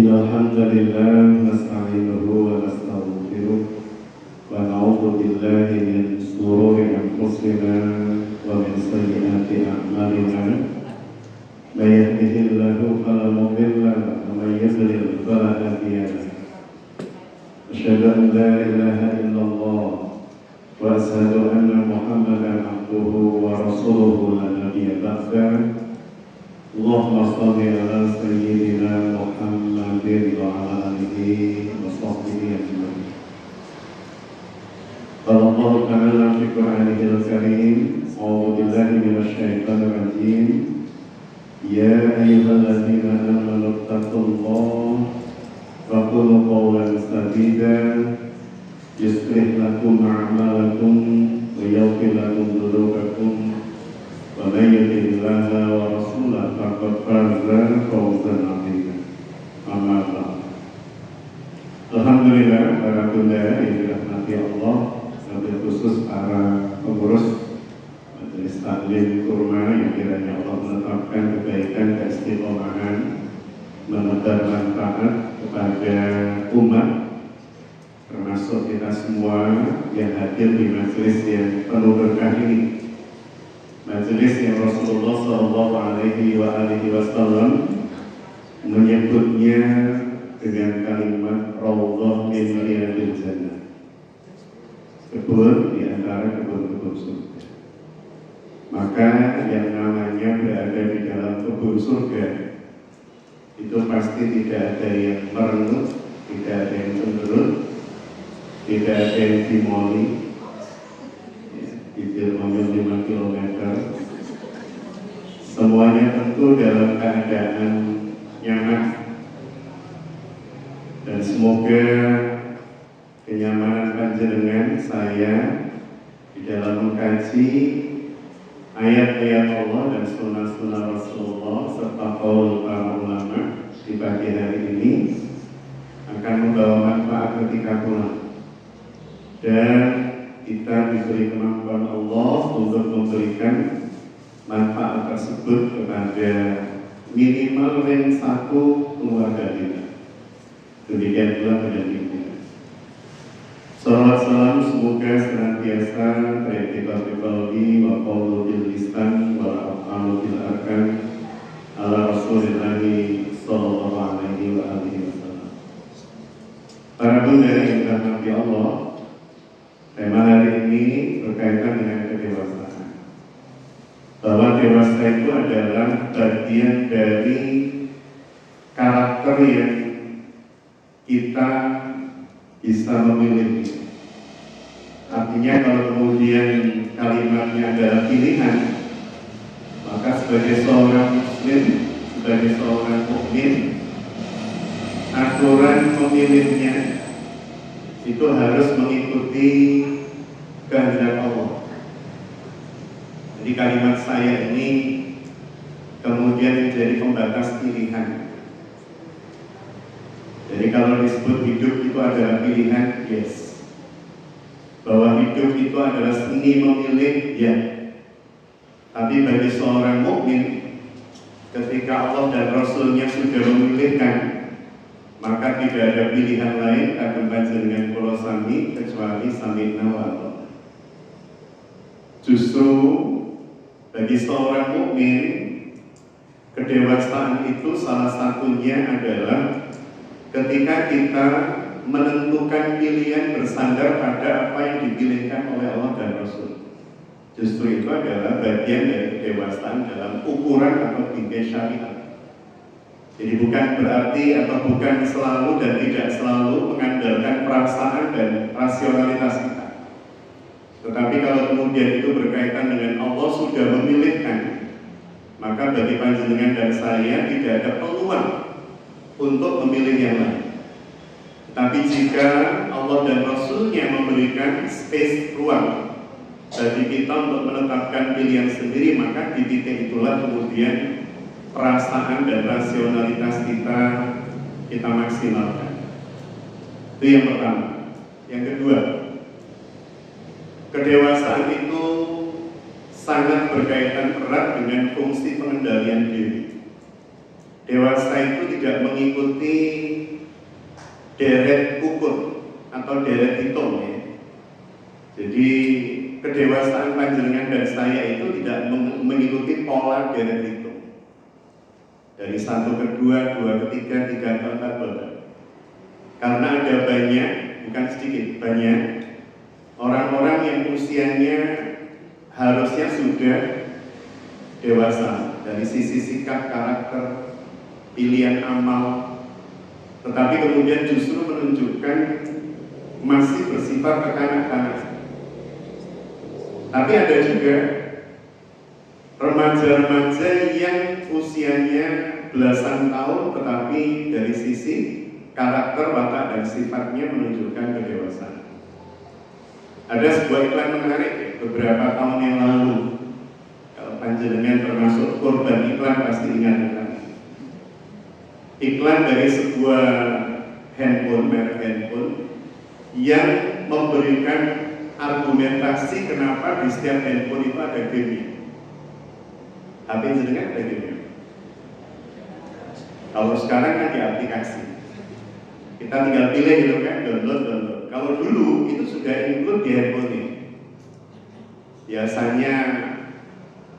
إن الحمد لله نستعينه ونستغفره ونعوذ بالله من شرور أنفسنا ومن سيئات أعمالنا من يهده الله فلا مضل له ومن يضلل فلا هادي له أشهد أن لا إله إلا الله وأشهد أن محمدا عبده ورسوله لا نبي بعده اللهم صل على سيدنا محمد وعلى آله وصحبه أجمعين. قال الله تعالى في قرآنه الكريم أعوذ بالله من الشيطان الرجيم يا أيها الذين آمنوا اتقوا الله وقولوا قولا سديدا يصلح لكم أعمالكم ويغفر لكم ذنوبكم ومن يطع الله ورسوله فقد فاز فوزا عظيما. Amma ba'd. Alhamdulillah para bunda yang dirahmati Allah, wabil khusus para pengurus majelis taklim kurma yang kiranya Allah menetapkan kebaikan dan istiqomahan menebar manfaat kepada umat, termasuk kita semua yang hadir di majelis yang penuh berkah ini. Majelis yang Rasulullah SAW menyebutnya dengan kalimat Raudhah min riyadil jannah, kebun di antara kebun-kebun surga. Maka yang namanya berada di dalam kebun surga itu pasti tidak ada yang merengut, tidak ada yang cemberut, tidak ada yang dimoli. Mobil 5 km, semuanya tentu dalam keadaan nyaman, dan semoga kenyamanan panjenengan saya di dalam mengkaji ayat-ayat Allah dan sunnah-sunnah Rasulullah serta qaul para ulama di pagi hari ini akan membawa manfaat ketika pulang, dan kita diberi kemampuan Allah untuk memberikan manfaat tersebut kepada minimal yang satu keluarga kita. Demikian pula pada kita. Salawat salam semoga senantiasa tertiba-tiba qalbi wa qawlu bil lisan wa a'malu bil arkan ala Rasulillah sallallahu alaihi wa alihi wasallam. Para bunda yang dirahmati Allah, tema hari ini berkaitan dengan kedewasaan. Bahwa dewasa itu adalah bagian dari karakter yang kita bisa memiliki. Artinya kalau kemudian kalimatnya adalah pilihan, maka sebagai seorang muslim, sebagai seorang mukmin, aturan memilihnya itu harus mengikuti kehendak Allah. Jadi kalimat saya ini kemudian menjadi pembatas pilihan. Jadi kalau disebut hidup itu adalah pilihan, yes. Bahwa hidup itu adalah seni memilih, ya. Tapi bagi seorang mukmin, ketika Allah dan Rasulnya sudah memilihkan, maka tidak ada pilihan lain akan panjenengan kula sami kecuali sami'na wa ata'na. Justru bagi seorang mukmin, kedewasaan itu salah satunya adalah ketika kita menentukan pilihan bersandar pada apa yang dipilihkan oleh Allah dan Rasul. Justru itu adalah bagian dari kedewasaan dalam ukuran atau tingkat syariat. Jadi bukan berarti atau bukan selalu dan tidak selalu mengandalkan perasaan dan rasionalitas kita. Tetapi kalau kemudian itu berkaitan dengan Allah sudah memilihkan, maka bagi panjenengan dan saya tidak ada peluang untuk memilih yang lain. Tapi jika Allah dan Rasulnya memberikan space ruang bagi kita untuk menetapkan pilihan sendiri, maka di titik itulah kemudian perasaan dan rasionalitas kita maksimalkan. Itu yang pertama. Yang kedua, kedewasaan itu sangat berkaitan erat dengan fungsi pengendalian diri. Dewasa itu tidak mengikuti deret ukur atau deret hitung ya. Jadi kedewasaan panjenengan dan saya itu tidak mengikuti pola deret hitung. Dari 1 ke 2, 2 ke 3, 3 ke 4 bahkan. Karena ada banyak, bukan sedikit, banyak orang-orang yang usianya harusnya sudah dewasa dari sisi sikap, karakter, pilihan amal, tetapi kemudian justru menunjukkan masih bersifat kekanak-kanak. Tapi ada juga remaja-remaja yang usianya belasan tahun tetapi dari sisi karakter, watak, dan sifatnya menunjukkan kedewasaan. Ada sebuah iklan menarik beberapa tahun yang lalu. Kalau panjenengan termasuk korban iklan pasti ingat kan? Iklan dari sebuah handphone, merek handphone yang memberikan argumentasi kenapa di setiap handphone itu ada game-nya. HP jenengan ada game-nya. Kalau sekarang kan di aplikasi, kita tinggal pilih gitu kan, download. Kalau dulu itu sudah include di handphone ini. Biasanya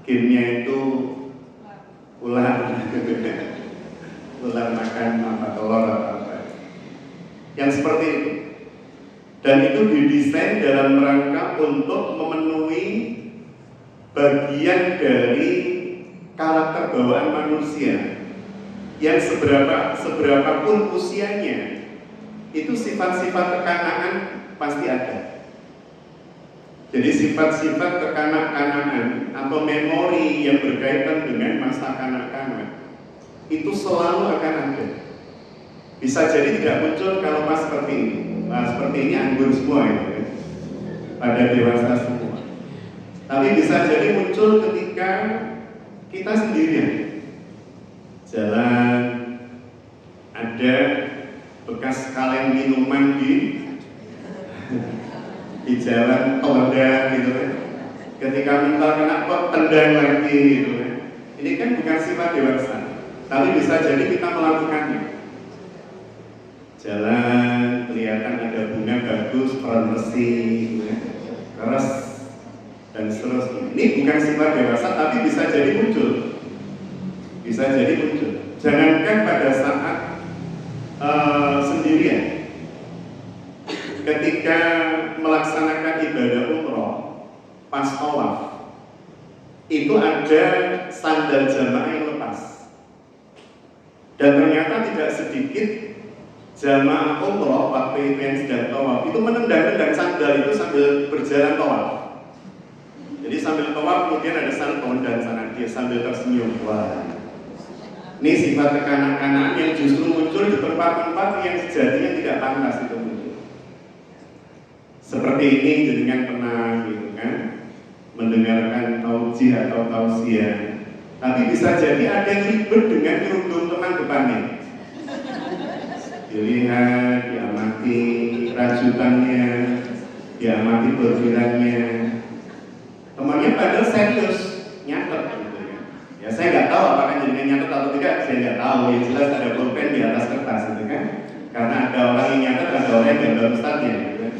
game-nya itu ular makan apa telur atau apa. Yang seperti itu. Dan itu didesain dalam rangka untuk memenuhi bagian dari karakter bawaan manusia yang seberapapun usianya itu sifat-sifat kekanakan pasti ada. Jadi sifat-sifat kekanak-kanakan atau memori yang berkaitan dengan masa kanak-kanak itu selalu akan ada. Bisa jadi tidak muncul kalau pas seperti ini. Nah, seperti ini anggur semua itu ya. Pada dewasa semua. Tapi bisa jadi muncul ketika kita sendirian jalan, ada bekas kaleng minuman di jalan tendang gitu kan. Ketika mental kena kok tendang lagi gitu kan. Ini kan bukan sifat dewasa, tapi bisa jadi kita melakukannya. Jalan, kelihatan ada bunga bagus, peran besi, keras, dan seterusnya. Ini bukan sifat dewasa, tapi bisa jadi muncul. Bisa jadi muncul. Jangankan pada saat sendirian, ketika melaksanakan ibadah umroh, pas tawaf, itu ada sandal jamaah yang lepas. Dan ternyata tidak sedikit jamaah umroh waktu itu yang sedang tawaf itu menendang-tendang sandal itu sambil berjalan tawaf. Jadi sambil tawaf kemudian ada sandal dan sana dia sambil tersenyum. Wah, ini sifat kekanak-kanakan yang justru muncul di tempat-tempat yang sejatinya tidak pantas itu muncul. Seperti ini jaringan tenang gitu kan, mendengarkan taujih atau tausiah. Tapi bisa jadi ada yang ribet dengan kerudung teman depannya. Dilihat, diamati rajutannya, diamati bordirannya. Temannya padahal serius, nyatet gitu ya. Ya saya nggak tahu apakah jadinya nyatet atau tidak, saya nggak tahu. Yang jelas ada pulpen di atas kertas gitu kan. Karena ada orang yang nyatet, ada orang yang gambar ustadznya gitu kan.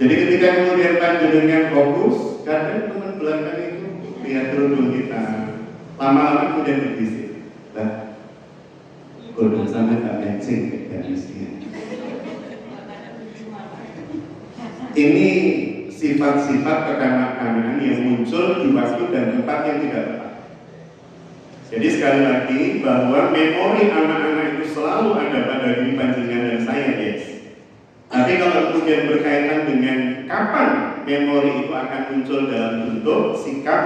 Jadi ketika kemudian panjenengan fokus, kadang teman belakang itu lihat kerudung kita, lama-lama kemudian berbisik. Nah, kerudung sama tak matching kayak gadisnya. Ini sifat-sifat kekanak-kanakan yang muncul di waktu dan tempat yang tidak tepat. Jadi sekali lagi bahwa memori anak-anak itu selalu ada pada diri panjenengan dan saya, yes. Tapi kalau kemudian berkaitan dengan kapan memori itu akan muncul dalam bentuk sikap,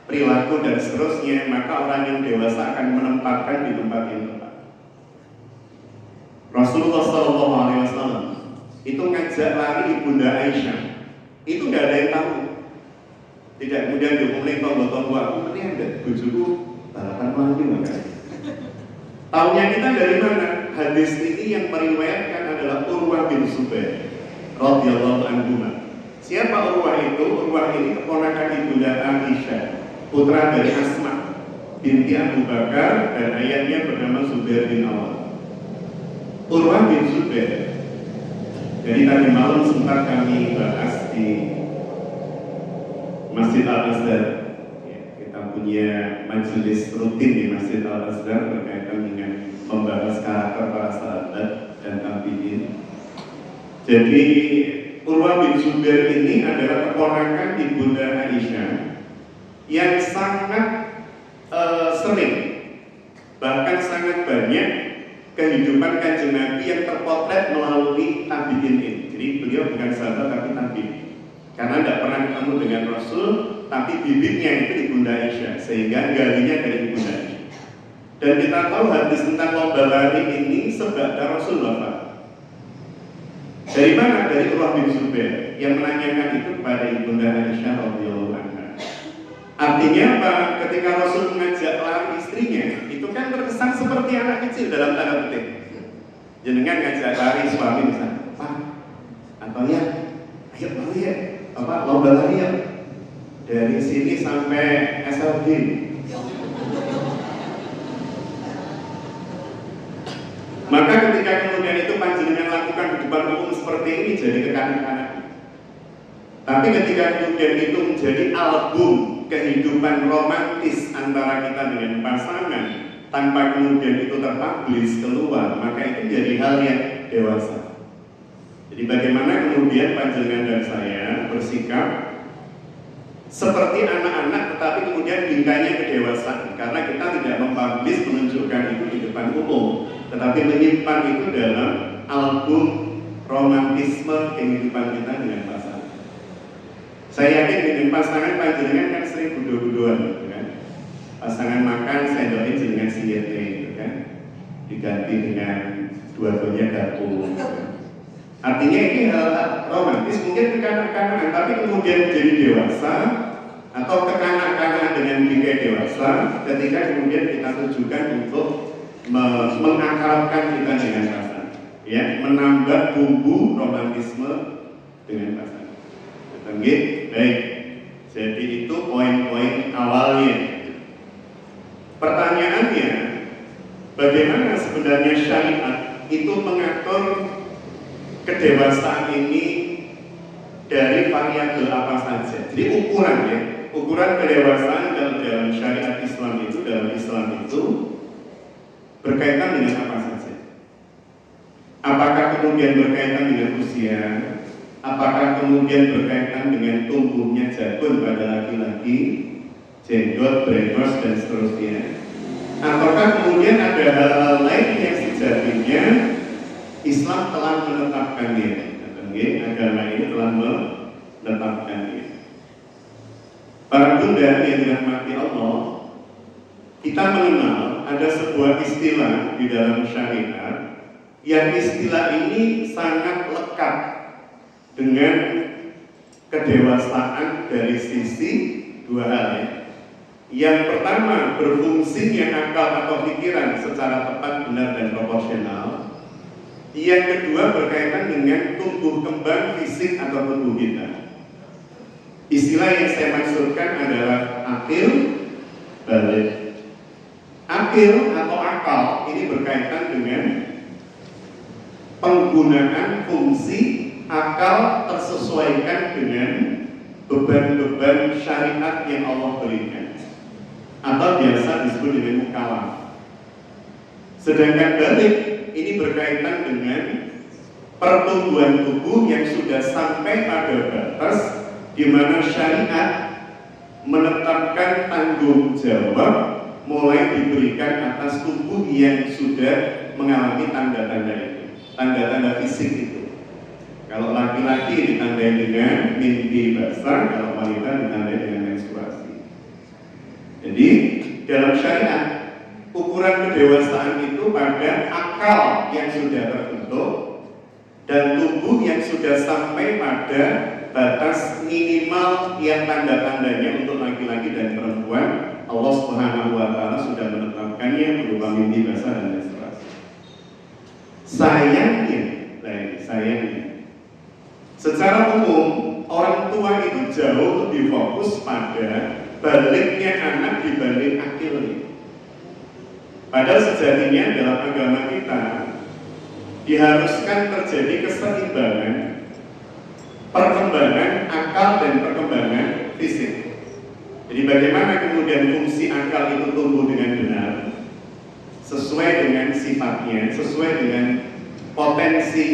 perilaku dan seterusnya, maka orang yang dewasa akan menempatkan di tempat yang tepat. Rasulullah SAW itu ngajak lari ibunda Aisyah, itu nggak ada yang tahu. Tidak kemudian diomongin tonggo-tonggo aku ini ada bujuku balapan lagi makanya. Taunya kita dari mana? Hadis ini yang meriwayatkan adalah Urwah bin Zubair radhiyallahu anhu. Siapa Urwah itu? Urwah ini keponakan ibunda Aisyah, putra dari Asma binti Abu Bakar dan ayahnya bernama Zubair bin Awam. Urwah bin Zubair. Jadi tadi malam sempat kami bahas di Masjid Al-Azhar. Ya, kita punya majelis rutin di Masjid Al-Azhar berkaitan dengan membahas karakter para sahabat dan tabi'in. Jadi Urwah bin Zubair ini adalah keponakan ibunda Aisyah yang sangat sering, bahkan sangat banyak kehidupan Kanjeng Nabi yang terpotret melalui tabi'in ini. Jadi beliau bukan sahabat tapi tabi'in, karena tidak pernah ketemu dengan Rasul, tapi bibitnya itu ibunda Aisyah, sehingga galinya dari ibunda Aisyah. Dan kita tahu hadis tentang lomba lari ini sebabnya Rasul wafat. Dari mana? Dari Urwah bin Zubair yang menanyakan itu kepada ibunda Aisyah radhiyallahu anha. Artinya apa? Ketika Rasul mengajak lari istrinya, itu kan terkesan seperti anak kecil dalam tanda petik. Jenengan ngajak lari suami misalnya, Pak, atau ya, ayo lari ya, apa lomba lari ya, dari sini sampai SLB. Maka ketika kemudian itu panjenengan lakukan di depan umum seperti ini jadi kekanak-kanak. Tapi ketika kemudian itu menjadi album kehidupan romantis antara kita dengan pasangan tanpa kemudian itu terpublish keluar, maka itu menjadi hal yang dewasa. Jadi bagaimana kemudian panjenengan dan saya bersikap seperti anak-anak tetapi kemudian bingkainya kedewasaan, karena kita tidak mempublish menunjukkan itu di depan umum, tetapi menyimpan itu dalam album romantisme kehidupan kita dengan pasangan. Saya yakin dengan pasangan panjenengan kan sering budo-budoan gitu kan. Pasangan makan saya doain jenengan siete gitu kan. Diganti dengan dua-duanya gabung gitu kan. Artinya ini hal romantis mungkin kekanak-kanakan, tapi kemudian menjadi dewasa atau kekanak-kanakan dengan bingkai dewasa ketika kemudian kita tujukan untuk mengakrabkan kita dengan pasangan, ya, menambah bumbu romantisme dengan pasangan. Baik, jadi itu poin-poin awalnya. Pertanyaannya, bagaimana sebenarnya syariat itu mengatur kedewasaan ini dari variabel apa saja? Jadi ukuran ya, ukuran kedewasaan dalam syariat Islam itu, dalam Islam itu berkaitan dengan apa saja? Apakah kemudian berkaitan dengan usia? Apakah kemudian berkaitan dengan tumbuhnya jabun pada laki-laki, jenggot, brengos, dan seterusnya? Ataukah kemudian ada hal-hal lain yang sejatinya Islam telah menetapkannya? Agama ini telah menetapkannya. Para bunda yang dirahmati Allah, kita mengenal ada sebuah istilah di dalam syariat yang istilah ini sangat lekat dengan kedewasaan dari sisi dua hal ya. Yang pertama, berfungsinya akal atau pikiran secara tepat, benar, dan proporsional. Yang kedua, berkaitan dengan tumbuh kembang fisik atau tubuh kita. Istilah yang saya maksudkan adalah akil balik. Akil atau akal ini berkaitan dengan penggunaan fungsi akal tersesuaikan dengan beban-beban syariat yang Allah berikan, atau biasa disebut dengan mukallaf. Sedangkan balik ini berkaitan dengan pertumbuhan tubuh yang sudah sampai pada batas di mana syariat menetapkan tanggung jawab mulai diberikan atas tubuh yang sudah mengalami tanda-tanda itu, tanda-tanda fisik itu. Kalau laki-laki ditandai dengan mimpi basah, kalau wanita ditandai dengan menstruasi. Jadi dalam syariat ukuran kedewasaan itu pada akal yang sudah terbentuk dan tubuh yang sudah sampai pada batas minimal yang tanda-tandanya untuk laki-laki dan perempuan Allah Subhanahu wa Ta'ala sudah menetapkannya berupa mimpi basah dan menstruasi. Sayangnya, secara umum orang tua itu jauh lebih fokus pada baliknya anak dibanding akilnya. Padahal sejatinya dalam agama kita diharuskan terjadi keseimbangan perkembangan akal dan perkembangan fisik. Jadi bagaimana kemudian fungsi akal itu tumbuh dengan benar sesuai dengan sifatnya, sesuai dengan potensi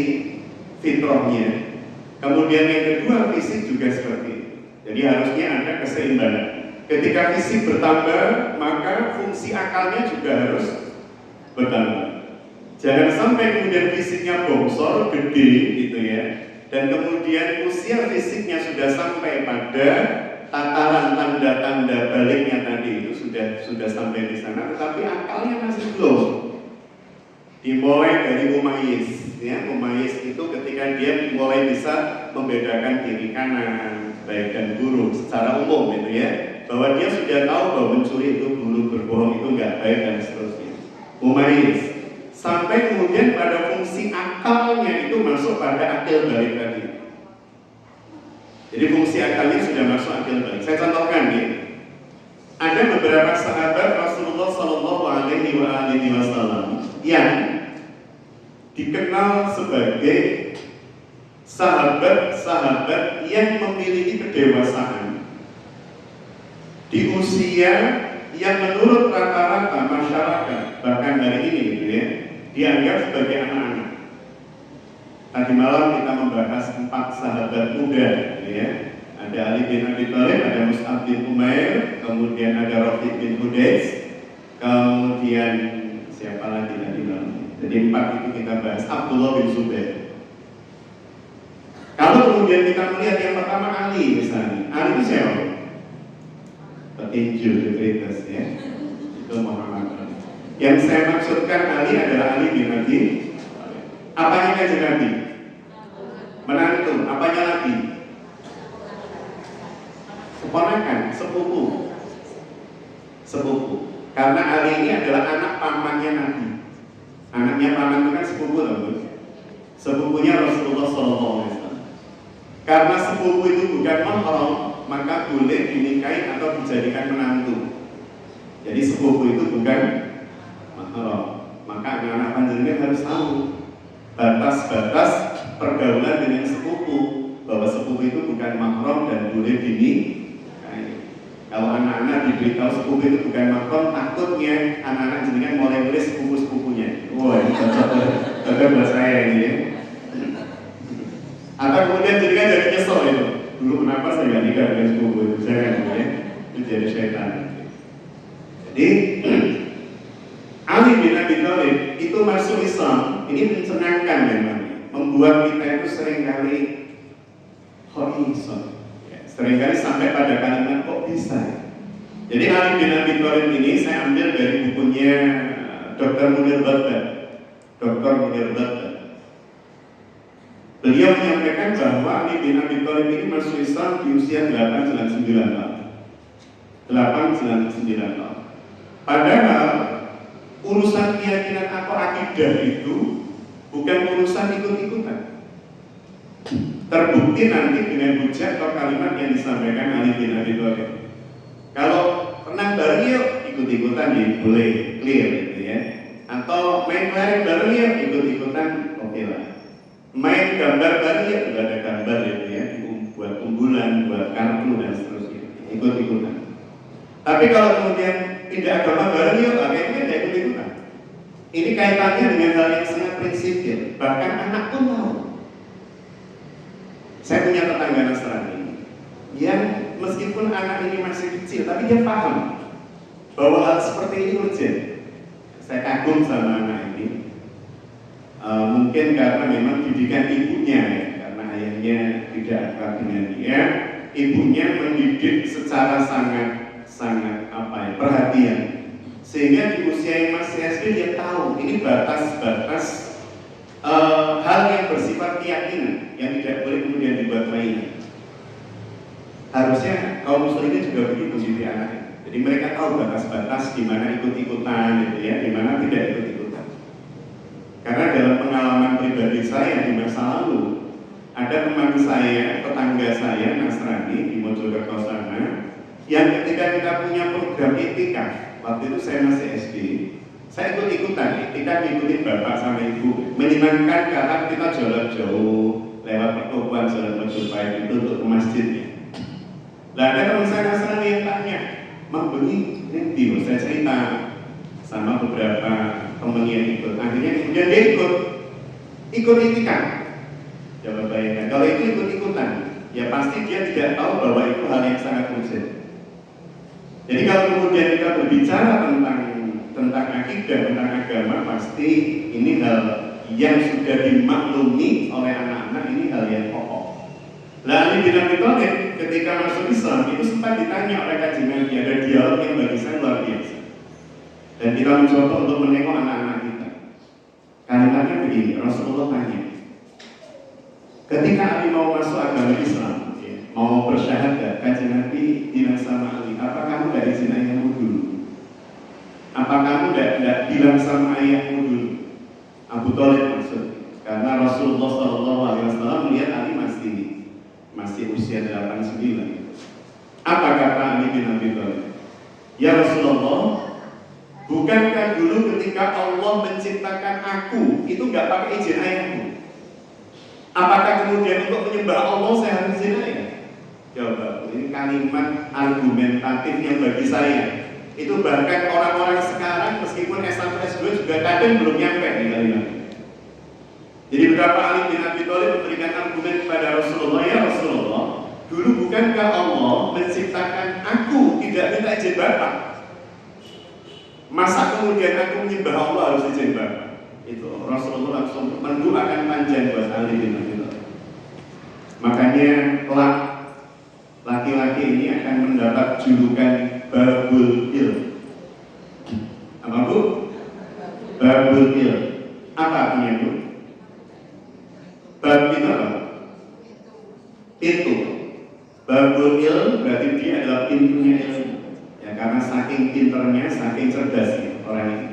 fitrahnya. Kemudian yang kedua, fisik juga seperti itu. Jadi harusnya ada keseimbangan. Ketika fisik bertambah, maka fungsi akalnya juga harus bertambah. Jangan sampai kemudian fisiknya bongsor, gede gitu ya, dan kemudian usia fisiknya sudah sampai pada tataran tanda-tanda baliknya tadi itu sudah sampai di sana, tetapi akalnya masih belum. Dimulai dari mumayyiz, ya, mumayyiz itu ketika dia mulai bisa membedakan kiri kanan, baik dan buruk secara umum gitu ya, bahwa dia sudah tahu bahwa mencuri itu buruk, berbohong itu nggak baik dan seterusnya. Mumayyiz. Sampai kemudian pada fungsi akalnya itu masuk pada akil balik tadi. Jadi fungsi akalnya sudah masuk akil balik. Saya contohkan ya. Ada beberapa sahabat Rasulullah Shallallahu Alaihi Wasallam yang dikenal sebagai sahabat-sahabat yang memiliki kedewasaan di usia yang menurut rata-rata masyarakat bahkan hari ini gitu ya, dianggap sebagai anak-anak. Tadi malam kita membahas 4 sahabat muda gitu ya. Ada Ali bin Abi Thalib, ada Mus'ab bin Umair, kemudian ada Rafiq bin Hudais, kemudian siapa lagi tadi malam. Jadi 4 itu kita bahas. Abdullah bin Zubair. Kalau kemudian kita melihat yang pertama Ali misalnya, Ali itu siapa? Petinju, the greatest ya. Itu Muhammad. Yang saya maksudkan Ali adalah Ali bin Abi. Apanya kanjeng Nabi? Menantu. Apanya lagi? Keponakan, sepupu. Karena Ali ini adalah anak pamannya Nabi. Anaknya paman itu kan sepupu loh. Sepupunya Rasulullah SAW. Karena sepupu itu bukan mahram, maka boleh dinikahi atau dijadikan menantu. Jadi sepupu itu bukan mahram. Maka anak-anak panjenengan harus tahu batas-batas pergaulan dengan sepupu, bahwa sepupu itu bukan mahram dan boleh dinikahi. Kalau anak-anak diberitahu sepupu itu bukan mahram, takutnya anak-anak jenengan mulai nulis sepupu-sepupunya. Wah, ini cocok buat saya ini ya. Atau kemudian jenengan jadi nyesel itu. Dulu kenapa saya nggak nikah dengan sepupu itu? Jangan ya, itu jadi syaitan. Jadi Ali bin Abi Thalib itu masuk Islam, ini menyenangkan memang, membuat kita itu seringkali horizon, ya, seringkali sampai pada kalimat kok bisa. Jadi Ali bin Abi Thalib ini saya ambil dari bukunya Dr. Munir Baghdad. Dr. Munir Baghdad. Beliau menyampaikan bahwa Ali bin Abi Thalib ini masuk Islam di usia 899 tahun. 899 tahun. Padahal urusan keyakinan atau akidah itu bukan urusan ikut-ikutan. Terbukti nanti dengan hujah atau kalimat yang disampaikan Ali bin Abi Thalib. Kalau renang bareng yuk, ikut-ikutan ya boleh, clear gitu ya. Atau main kelereng bareng yuk, ikut-ikutan oke lah. Main gambar bareng yuk, udah ada gambar gitu ya, buat unggulan, buat kartu dan seterusnya, ikut-ikutan. Tapi kalau kemudian tidak agama bareng yuk, akhirnya tidak ikut-ikutan. Ini kaitannya dengan hal yang sangat prinsipil. Bahkan anak pun tahu. Saya punya tetangga Nasrani yang meskipun anak ini masih kecil, tapi dia paham bahwa hal seperti ini urgent. Saya kagum sama anak ini. Mungkin karena memang didikan ibunya ya, karena ayahnya tidak akrab dengan dia. Ibunya mendidik secara sangat perhatian, sehingga di usia yang masih SD dia tahu ini batas-batas hal yang bersifat keyakinan yang tidak boleh kemudian dibuat mainan. Harusnya kaum muslimin juga begitu mendidik anaknya. Jadi mereka tahu batas-batas di mana ikut-ikutan gitu ya, di mana tidak ikut-ikutan. Karena dalam pengalaman pribadi saya di masa lalu, ada teman saya, tetangga saya Nasrani di Mojokerto sana, yang ketika kita punya program etika, waktu itu saya masih SD, Saya ikut-ikutan, kita ngikutin bapak sama ibu, menyenangkan karena kita jalan jauh lewat pertokoan jalan Majapahit itu untuk ke masjidnya. Lah ada teman saya Nasrani yang tanya, Mang Beni, nanti saya cerita sama beberapa teman yang ikut. Akhirnya kemudian dia ikut itikaf. Coba bayangkan, kalau itu ikut-ikutan, ya pasti dia tidak tahu bahwa itu hal yang sangat urgent. Jadi kalau kemudian kita berbicara tentang akidah, tentang agama, pasti ini hal yang sudah dimaklumi oleh anak-anak, ini hal yang pokok. Lalu bin Abi Thalib ketika masuk Islam itu sempat ditanya oleh Kanjeng Nabi, ada dialog yang bagi saya luar biasa. Dan kita mencoba untuk menengok anak-anak kita. Kalimatnya begini, Rasulullah tanya, ketika Ali mau masuk agama Islam, ya, mau bersyahadat, Kanjeng Nabi bilang sama Ali, apa kamu gak izin ayahmu dulu? Apa kamu gak bilang sama ayahmu dulu? Abu Thalib maksud, karena Rasulullah SAW melihat Ali masih usia 89. Apa kata Ali bin Abi Thalib? Ya Rasulullah, bukankah dulu ketika Allah menciptakan aku itu gak pakai izin ayahmu? Apakah kemudian untuk menyembah Allah saya harus izin ayah? Jawab, ini kalimat argumentatif yang bagi saya itu bahkan orang-orang sekarang meskipun S1 S2 juga kadang belum nyampe di kalimat. Jadi beberapa Ali bin Abi Thalib memberikan argumen kepada Rasulullah, ya Rasulullah, dulu bukankah Allah menciptakan aku tidak minta izin bapak? Masa kemudian aku menyembah Allah harus izin bapak? Itu Rasulullah langsung mendoakan panjang buat Ali bin Abi Thalib. Makanya kelak laki-laki ini akan mendapat julukan Babul Ilm. Apa Bu? Babul Ilm. Apa artinya Bu? Bab itu apa? Pintu. Babul Ilm berarti dia adalah pintunya ilmu. Ya karena saking pinternya, saking cerdasnya orang ini.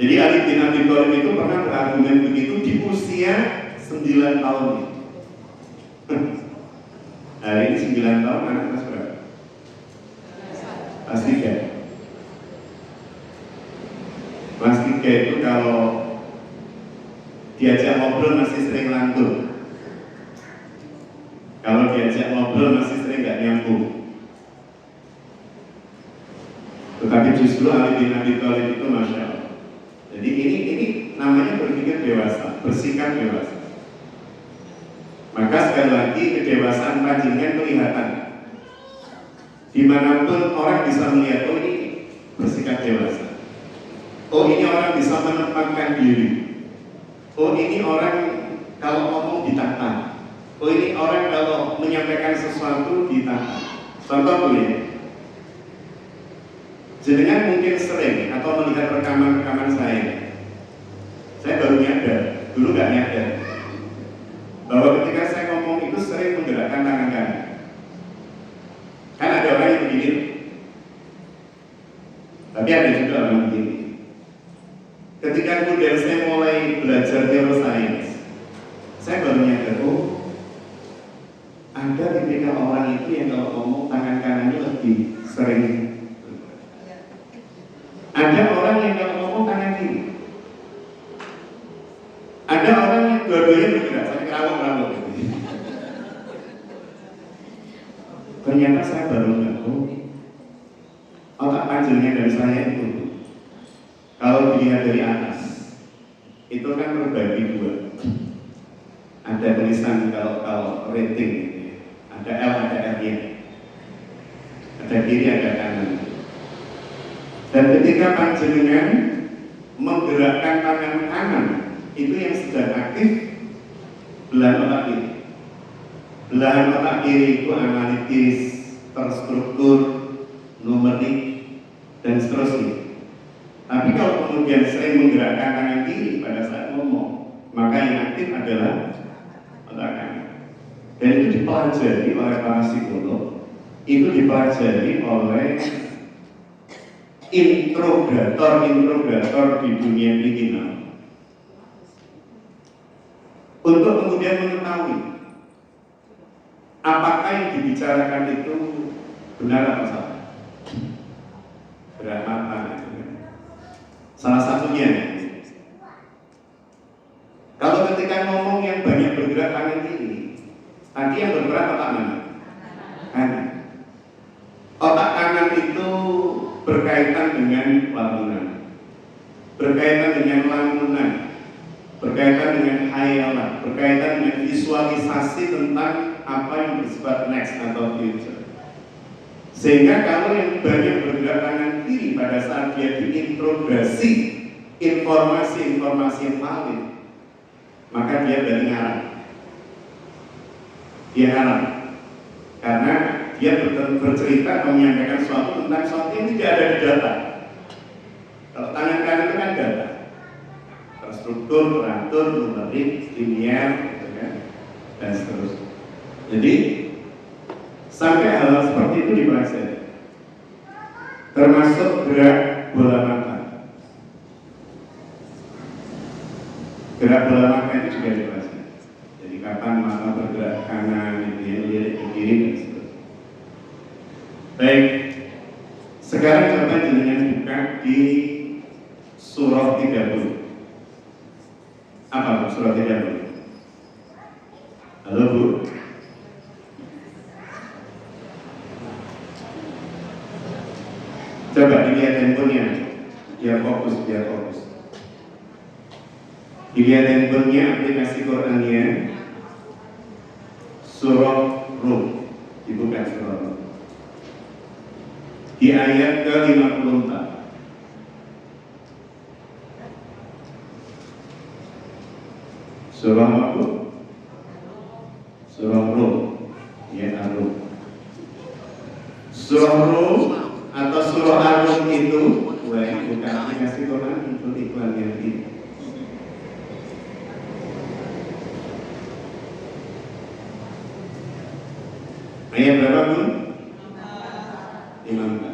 Jadi Ali bin Abi Thalib itu pernah berargumen begitu di usia 9 tahun. Hari ini 9 tahun, anak kelas berapa? Kelas 3. Kelas 3 itu kalau diajak ngobrol masih sering lantur. Kalau diajak ngobrol masih sering gak nyambung. Tetapi justru Ali bin Abi Thalib itu Masya Allah. Jadi ini namanya berpikir dewasa, bersikap dewasa. Maka sekali lagi kedewasaan panjenengan kelihatan. Dimanapun orang bisa melihat, oh ini bersikap dewasa. Oh ini orang bisa menempatkan diri. Oh ini orang kalau ngomong ditata. Oh ini orang kalau menyampaikan sesuatu ditata. Contoh ya, jenengan mungkin sering atau melihat rekaman-rekaman saya baru nyadar, dulu nggak nyadar bahwa ketika saya ngomong itu sering menggerakkan tangan kanan. Kan ada orang yang begini, tapi ada juga orang begini. Ketika kemudian saya mulai belajar neuroscience, saya baru nyadar, oh ada tipikal orang itu yang kalau ngomong tangan kanannya lebih sering. Ada orang yang kalau ngomong tangan kiri. Ada orang yang dua-duanya bergerak, saya kerawang-kerawang. Ternyata saya baru tahu otak panjangnya dari saya itu, kalau dilihat dari atas, itu kan terbagi dua. Ada tulisan kalau rating, ada L, ada R-nya, ada kiri, ada kanan. Dan ketika panjenengan menggerakkan tangan kanan, itu yang sedang aktif belahan otak kiri. Belahan otak kiri itu analitis, terstruktur, numerik, dan seterusnya. Tapi kalau kemudian sering menggerakkan tangan kiri pada saat ngomong, maka yang aktif adalah otak kanan. Dan itu dipelajari oleh para psikolog, itu dipelajari oleh interogator di dunia kriminal untuk kemudian mengetahui apakah yang dibicarakan itu benar atau salah. Berat mata itu kan. Salah satunya, kalau ketika ngomong yang banyak bergerak tangan kiri, tadi yang bergerak otak mana? Kanan. Otak kanan itu berkaitan dengan lamunan, berkaitan dengan lamunan, berkaitan dengan khayalan, berkaitan dengan visualisasi tentang apa yang bersifat next atau future. Sehingga kalau yang banyak bergerak tangan kiri pada saat dia diintrogasi informasi-informasi yang valid, maka dia berani ngarang. Dia ngarang karena dia bercerita menyampaikan sesuatu tentang sesuatu yang tidak ada di data. Kalau tangan kanan itu kan data, terstruktur, teratur, numerik, linear, gitu kan, dan seterusnya. Jadi sampai hal seperti itu dipelajari, termasuk gerak bola mata. Gerak bola mata itu juga dipelajari. Jadi kapan mata bergerak kanan, lirik ke kiri, dan seterusnya. Baik, sekarang coba jenengan buka di surah 30. Apa surah 30? Halo Bu. Coba dilihat handphonenya, biar fokus. Dilihat handphonenya, aplikasi Qurannya, surah Rum, dibuka surah Rum. Di ayat ke-54. Surah apa? Surah Rum, ya Ar-Rum. Surah Rum atau surah Ar-Rum itu, bukan aplikasi Quran, itu iklan yang ini. Ayat berapa Bu? 54.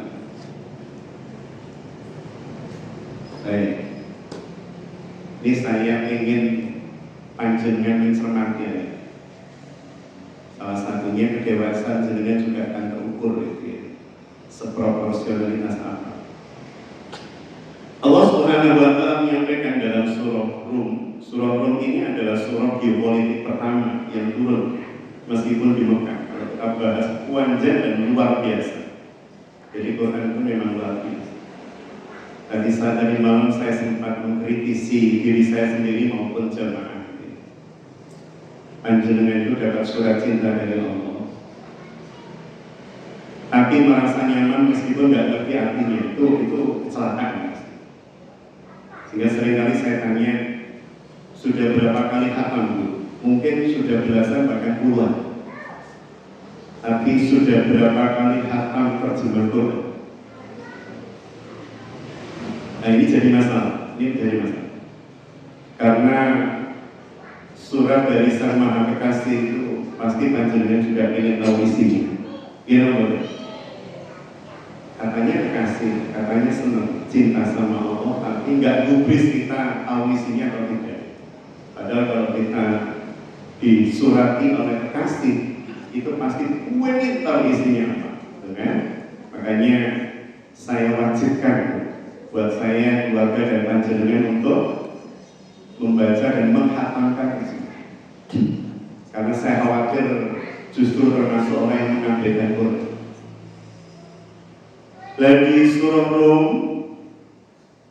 Baik. Ini saya ingin panjenengan mencermati ya. Salah satunya kedewasaan jenengan juga akan terukur gitu ya. Seproporsionalitas apa? Allah Subhanahu wa Ta'ala menyampaikan dalam surah Rum. Surah Rum ini adalah surah geopolitik pertama yang turun meskipun di Mekah. Kalau kita bahas panjang dan luar biasa. Jadi Quran itu memang luar biasa. Tadi malam saya sempat mengkritisi diri saya sendiri maupun jemaah. Panjenengan itu dapat surat cinta dari Allah, tapi merasa nyaman meskipun nggak ngerti artinya, itu kecelakaan. Sehingga seringkali saya tanya, sudah berapa kali khatam Bu? Mungkin sudah belasan bahkan puluhan. Tapi sudah berapa kali khatam terjemah Quran? Nah ini jadi masalah, karena surat dari Sang Maha Kekasih itu pasti panjenengan juga ingin tahu isinya. Iya boleh. Katanya kekasih, katanya senang, cinta sama Allah, tapi nggak gubris kita tahu isinya atau tidak. Padahal kalau kita disurati oleh kekasih, itu pasti ingin tahu isinya apa, kan? Makanya saya wajibkan buat saya, keluarga dan panjenengan untuk membaca dan menghatamkan isinya. Karena saya khawatir justru termasuk orang yang mengabaikan Quran. Dan di surah Rum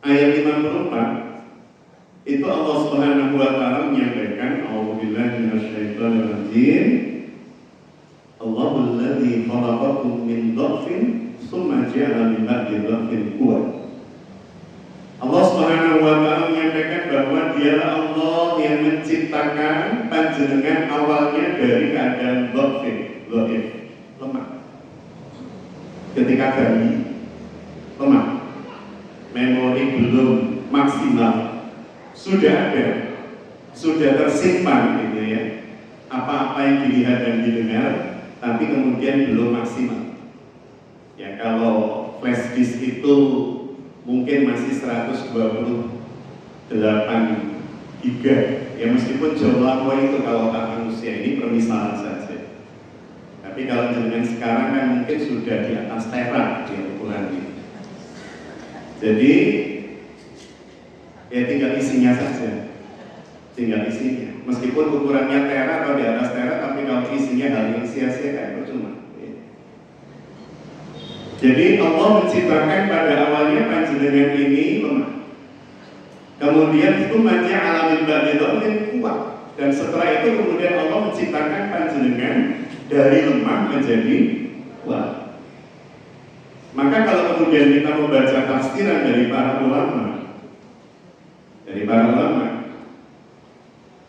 ayat 54 itu Allah Subhanahu wa Ta'ala menyampaikan, A'udzubillahi minasyaitonir rajim. Allahul ladzi khalaqakum min dha'fin tsumma ja'ala min ba'di dha'fin quwwah. Allah Subhanahu wa Ta'ala menyampaikan bahwa Dialah Allah yang menciptakan panjenengan awalnya dari keadaan dhaif, lemah. Ketika bayi lemah, memori belum maksimal, sudah ada, sudah tersimpan gitu ya, apa-apa yang dilihat dan didengar, tapi kemudian belum maksimal. Ya kalau flash disk itu mungkin masih 128 giga, ya meskipun jauh lama itu kalau otak manusia, ini permisalan saja. Tapi kalau dengan sekarang kan mungkin sudah di atas tera ya ukuran ini. Jadi ya tinggal isinya saja, tinggal isinya. Meskipun ukurannya tera atau di atas tera, tapi kalau isinya hal yang sia-sia percuma. Jadi Allah menciptakan pada awalnya panjenengan ini lemah. Kemudian itu manja alamin ba'didhofin kuat. Dan setelah itu kemudian Allah menciptakan panjenengan dari lemah menjadi kuat. Maka kalau kemudian kita membaca tafsiran dari para ulama,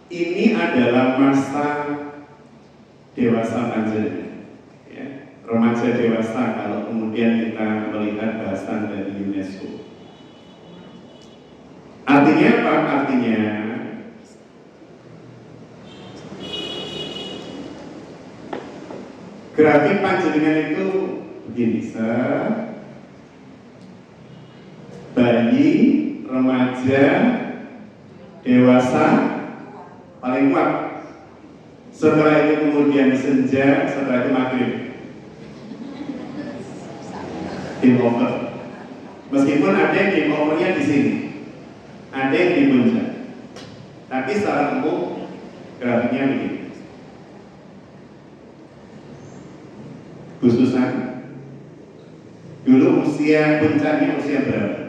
ini adalah masa dewasa panjenengan, ya, remaja dewasa kalau kemudian kita melihat bahasan dari UNESCO. Artinya apa? Artinya grafik panjenengan itu begini, bayi, remaja, dewasa, paling kuat. Setelah itu kemudian senja, setelah itu maghrib. Game over. Meskipun ada yang game overnya di sini, ada yang di puncak. Tapi secara umum grafiknya begini. Khususan dulu usia puncaknya usia berapa?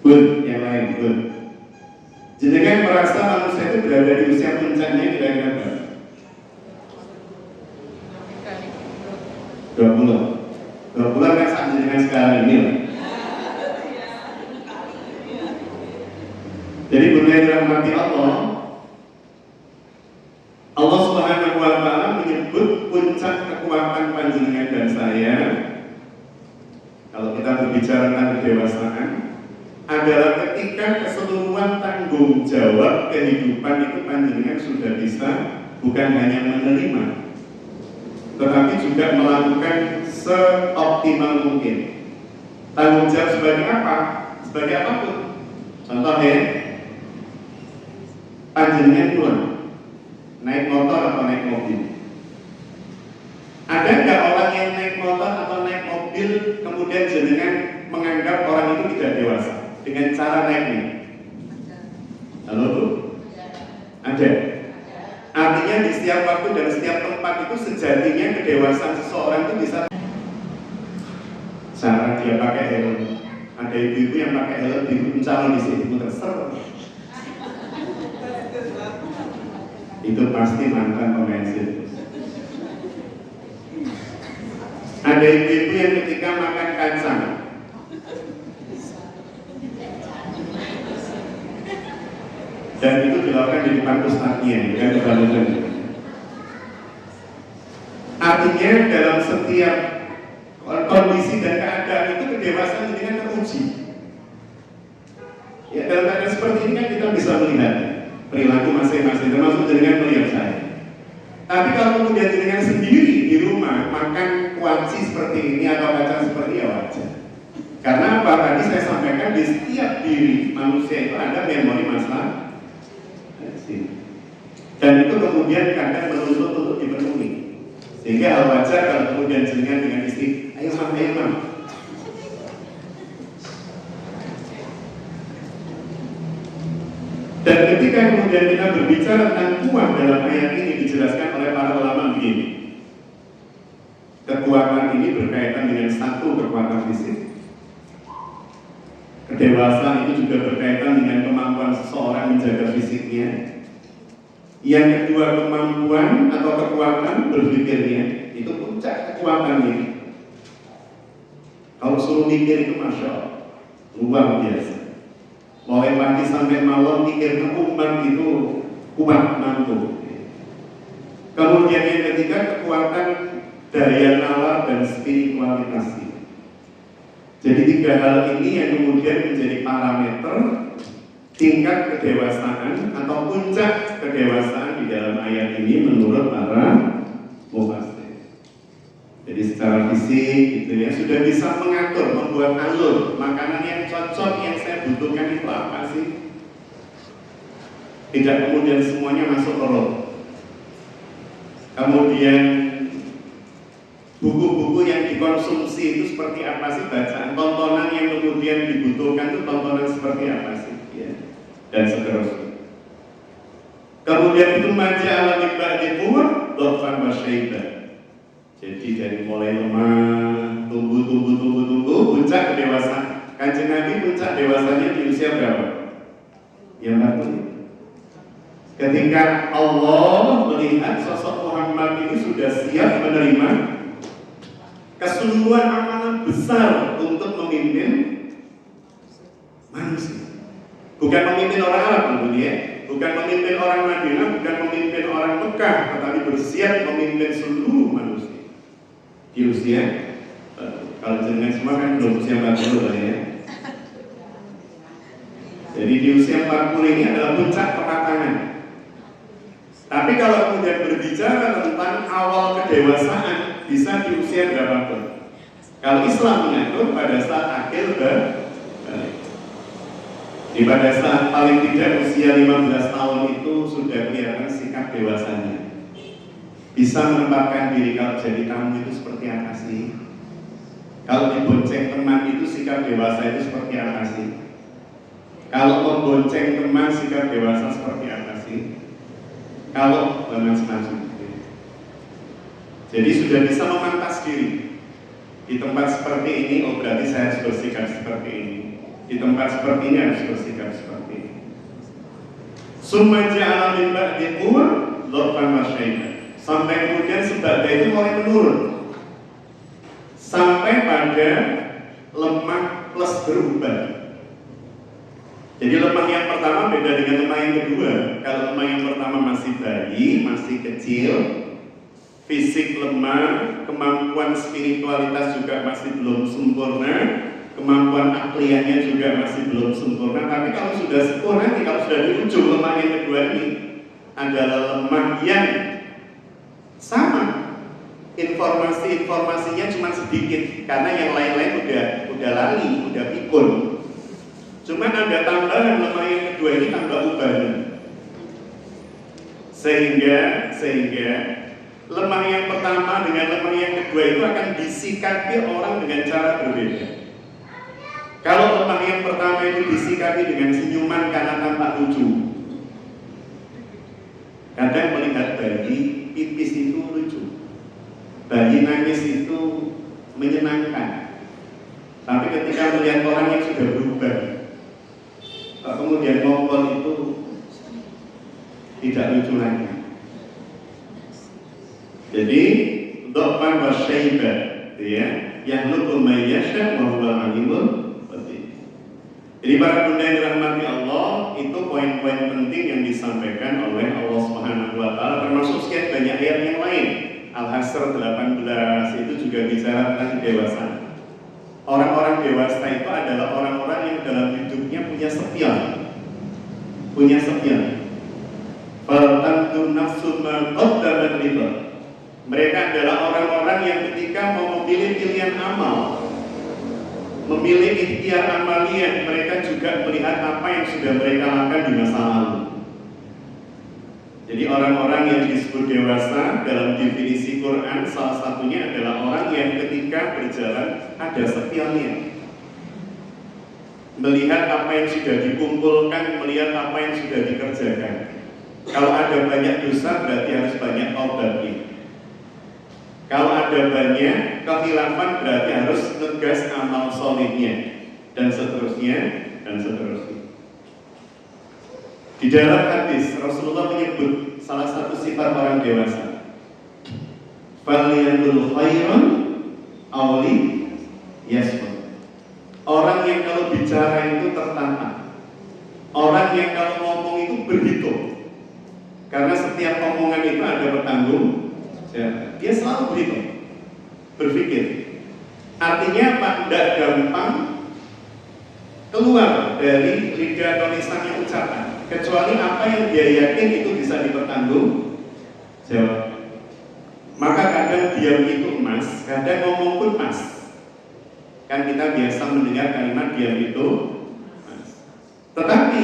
Bun, yang lain, bun. Jenengan merasa manusia itu berada di usia puncaknya kira-kira berapa? 20 kan saat jenengan sekarang ini lah. Jadi bunda yang dirahmati Allah Subhanahu wa Ta'ala menyebut puncak kekuatan panjenengan dan saya, kalau kita berbicara tentang kedewasaan, adalah ketika keseluruhan tanggung jawab kehidupan itu panjenengan sudah bisa bukan hanya menerima, tetapi juga melakukan seoptimal mungkin. Tanggung jawab sebagai apa? Sebagai apapun. Contohnya, panjenengan pulang naik motor atau naik mobil. Ada nggak orang yang naik motor atau naik mobil kemudian jenengan menganggap orang itu tidak dewasa dengan cara naiknya? Halo Bu? Ada. Artinya di setiap waktu dan setiap tempat itu sejatinya kedewasaan seseorang itu bisa cara dia pakai helm. Ada ibu-ibu yang pakai helm di calon di sini terser. Itu pasti mantan pemain sirkus. Ada ibu-ibu yang ketika makan kacang dan itu dilakukan di depan ustadznya, kan kebalukan. Artinya dalam setiap kondisi dan keadaan itu kedewasaan ini kan teruji. Ya, dalam keadaan seperti ini kan kita bisa melihat perilaku masing-masing, termasuk dengan melihat saya. Tapi kalau kemudian dengan sendiri di rumah makan kuaci seperti ini atau kacang seperti ini, ya wajar. Karena apa? Tadi saya sampaikan di setiap diri manusia itu ada memori masa dan itu kemudian kadang menuntut untuk dipenuhi. Sehingga hal wajar kalau kemudian jenengan dengan istri, ayo mam. Dan ketika kemudian kita berbicara tentang kuat dalam ayat ini dijelaskan oleh para ulama begini. Kekuatan ini berkaitan dengan satu, kekuatan fisik. Kedewasaan itu juga berkaitan dengan kemampuan seseorang menjaga fisiknya. Yang kedua, kemampuan atau kekuatan berpikirnya. Itu puncak kekuatannya. Kalau suruh mikir itu Masya Allah, luar biasa. Mulai pagi sampai malam mikir umat itu kuat mampu. Kemudian yang ketiga, kekuatan daya nalar dan spiritualitas. Jadi tiga hal ini yang kemudian menjadi parameter tingkat kedewasaan atau puncak kedewasaan di dalam ayat ini menurut para mufassir. Jadi secara fisik gitu ya, sudah bisa mengatur, membuat alur makanan yang cocok yang saya butuhkan itu apa sih? Tidak kemudian semuanya masuk perut. Kemudian buku-buku yang dikonsumsi itu seperti apa sih, bacaan, tontonan yang kemudian dibutuhkan itu tontonan seperti apa sih, ya, dan seterusnya. Kemudian itu maja ala ba'di quwwah dhafan wa syaiban. Jadi dari mulai lemah, tumbuh, puncak kedewasaan. Kanjeng Nabi puncak dewasanya di usia berapa? Ya 40. Ketika Allah melihat sosok Muhammad ini sudah siap menerima kesungguhan amanah besar untuk memimpin manusia. Bukan memimpin orang Arab tentunya, ya. Bukan memimpin orang Madinah, bukan memimpin orang Mekah, tetapi bersiap memimpin seluruh manusia di usia. Kalau jenengan semua kan belum usia 40 ya. Jadi di usia 40 ini adalah puncak kematangan. Tapi kalau kemudian berbicara tentang awal kedewasaan, bisa di usia berapapun. Kalau Islam mengatur pada saat akhir pada saat paling tidak usia 15 tahun itu sudah kelihatan sikap dewasanya. Bisa menempatkan diri kalau jadi tamu itu seperti apa sih? Kalau dibonceng teman itu sikap dewasa itu seperti apa sih? Kalau membonceng teman sikap dewasa seperti apa sih? Kalau semacam itu. Jadi sudah bisa memantas diri. Di tempat seperti ini, oh berarti saya harus bersikap seperti ini. Di tempat seperti ini harus bersikap seperti ini. Summa ja'ala min ba'di quwwah dhafan wa syaiban. Sampai kemudian sebagai itu mulai menurun. Sampai pada lemah plus berubah. Jadi lemah yang pertama beda dengan lemah yang kedua. Kalau lemah yang pertama masih bayi, masih kecil, fisik lemah, kemampuan spiritualitas juga masih belum sempurna, kemampuan akliannya juga masih belum sempurna. Tapi kalau sudah sempurna, kalau sudah di ujung lemah yang kedua ini adalah lemah yang sama, informasinya cuma sedikit karena yang lain-lain udah lali, udah pikun. Cuman ada tambahan lemah yang kedua ini tambah ubahnya. Sehingga lemah yang pertama dengan lemah yang kedua itu akan disikapi orang dengan cara berbeda. Kalau lemah yang pertama itu disikapi dengan senyuman karena tampak lucu. Kadang melihat bayi pipis itu lucu, bayi nangis itu menyenangkan. Tapi ketika melihat orang yang sudah berubah, kemudian ngompol itu tidak lucu lagi. Jadi dhafan wa syaiban, ya, yakhluqu ma yasha wa huwal alimul qadir. Jadi para bunda yang dirahmati Allah, itu poin-poin penting yang disampaikan oleh Allah Subhanahu wa taala, termasuk sekian banyak ayat yang lain. Al-Hasr 18 itu juga bicara tentang kedewasaan. Orang-orang dewasa itu adalah orang-orang yang dalam hidupnya punya sepion. Faltanzur nafsun ma qaddamat lighad. Mereka adalah orang-orang yang ketika mau memilih pilihan amal, memilih ikhtiar amaliyah, mereka juga melihat apa yang sudah mereka lakukan di masa lalu. Jadi orang-orang yang disebut dewasa dalam definisi Quran salah satunya adalah orang yang ketika berjalan ada sepionnya, melihat apa yang sudah dikumpulkan, melihat apa yang sudah dikerjakan. Kalau ada banyak dosa berarti harus banyak taubatnya. Kalau ada banyak kehilafan berarti harus tegas amal solehnya, dan seterusnya dan seterusnya. Di dalam hadis Rasulullah menyebut salah satu sifat orang dewasa, falyanzur khairan aw liyasmut. Orang yang kalau bicara itu tertata, orang yang kalau ngomong itu berhitung, karena setiap omongan itu ada bertanggung jawab. Dia selalu berhitung, berpikir. Artinya apa? Tidak gampang keluar dari lidah atau lisannya ucapan, kecuali apa yang dia yakin itu bisa dipertanggung jawab. Maka kadang diam itu emas, kadang ngomong pun emas. Kan kita biasa mendengar kalimat diam itu emas. Tetapi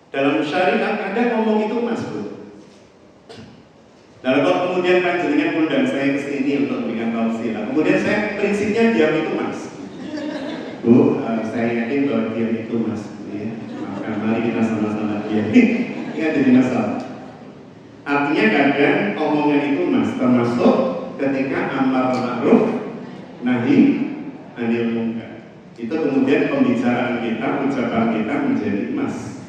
dalam syariat kadang ngomong itu emas, bro. Dan kalau kemudian panjenengan undang saya ke sini untuk memberikan tausiah. Kemudian saya prinsipnya diam itu mas. Bu, saya yakin bahwa diam itu mas. Ya. Maka mari kita sama-sama diam. Ini jadi masalah. Artinya kadang omongan itu mas, termasuk ketika amar ma'ruf nahi anil munkar. Itu kemudian pembicaraan kita, ucapan kita menjadi mas.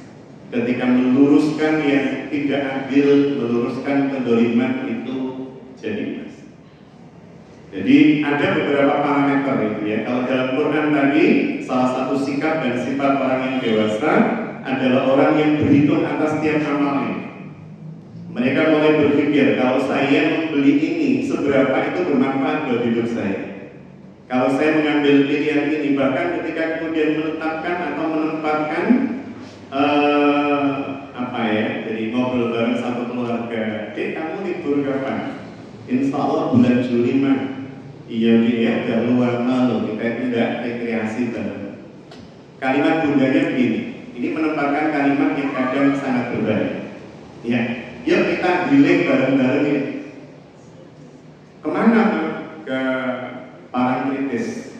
Ketika meluruskan yang tidak adil, meluruskan kedoliman itu jadi mas. Jadi ada beberapa parameter itu ya. Kalau dalam Quran tadi salah satu sikap dan sifat orang yang dewasa adalah orang yang berhitung atas setiap amalnya. Mereka mulai berpikir kalau saya membeli ini seberapa itu bermanfaat buat hidup saya. Kalau saya mengambil pilihan ini, bahkan ketika kemudian menetapkan atau menempatkan jadi ngobrol bareng satu keluarga, kamu libur kapan? Insya Allah bulan Juli mah. Iya dia udah luar malu, kita tidak rekreasi bareng. Kalimat bundanya begini, ini menempatkan kalimat yang kadang sangat berbahaya. Ya, yuk kita healing bareng-bareng ya. Kemana mah? Ke Parangtritis.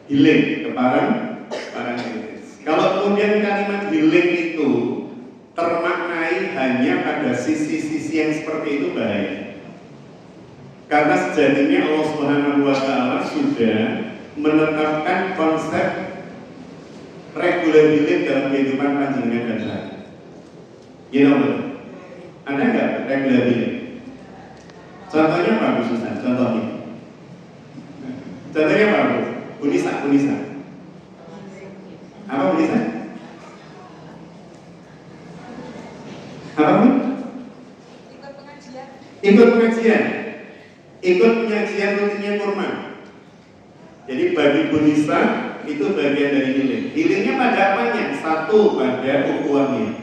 Healing ke Parangtritis. Kalau kemudian kalimat healing itu termaknai hanya pada sisi-sisi yang seperti itu bahaya. Karena sejatinya Allah Subhanahu wa Ta'ala sudah menetapkan konsep regular healing dalam kehidupan panjenengan dan saya. You know what? Ada nggak regular healing? Contohnya apa Bu Susan? Contohnya apa Bu? Unisa. Apa Unisa? Apa Bu? Ikut pengajian rutinnya kurma. Jadi bagi Bu Nisa itu bagian dari healing. Healingnya pada apanya? Satu, pada ukhuwahnya.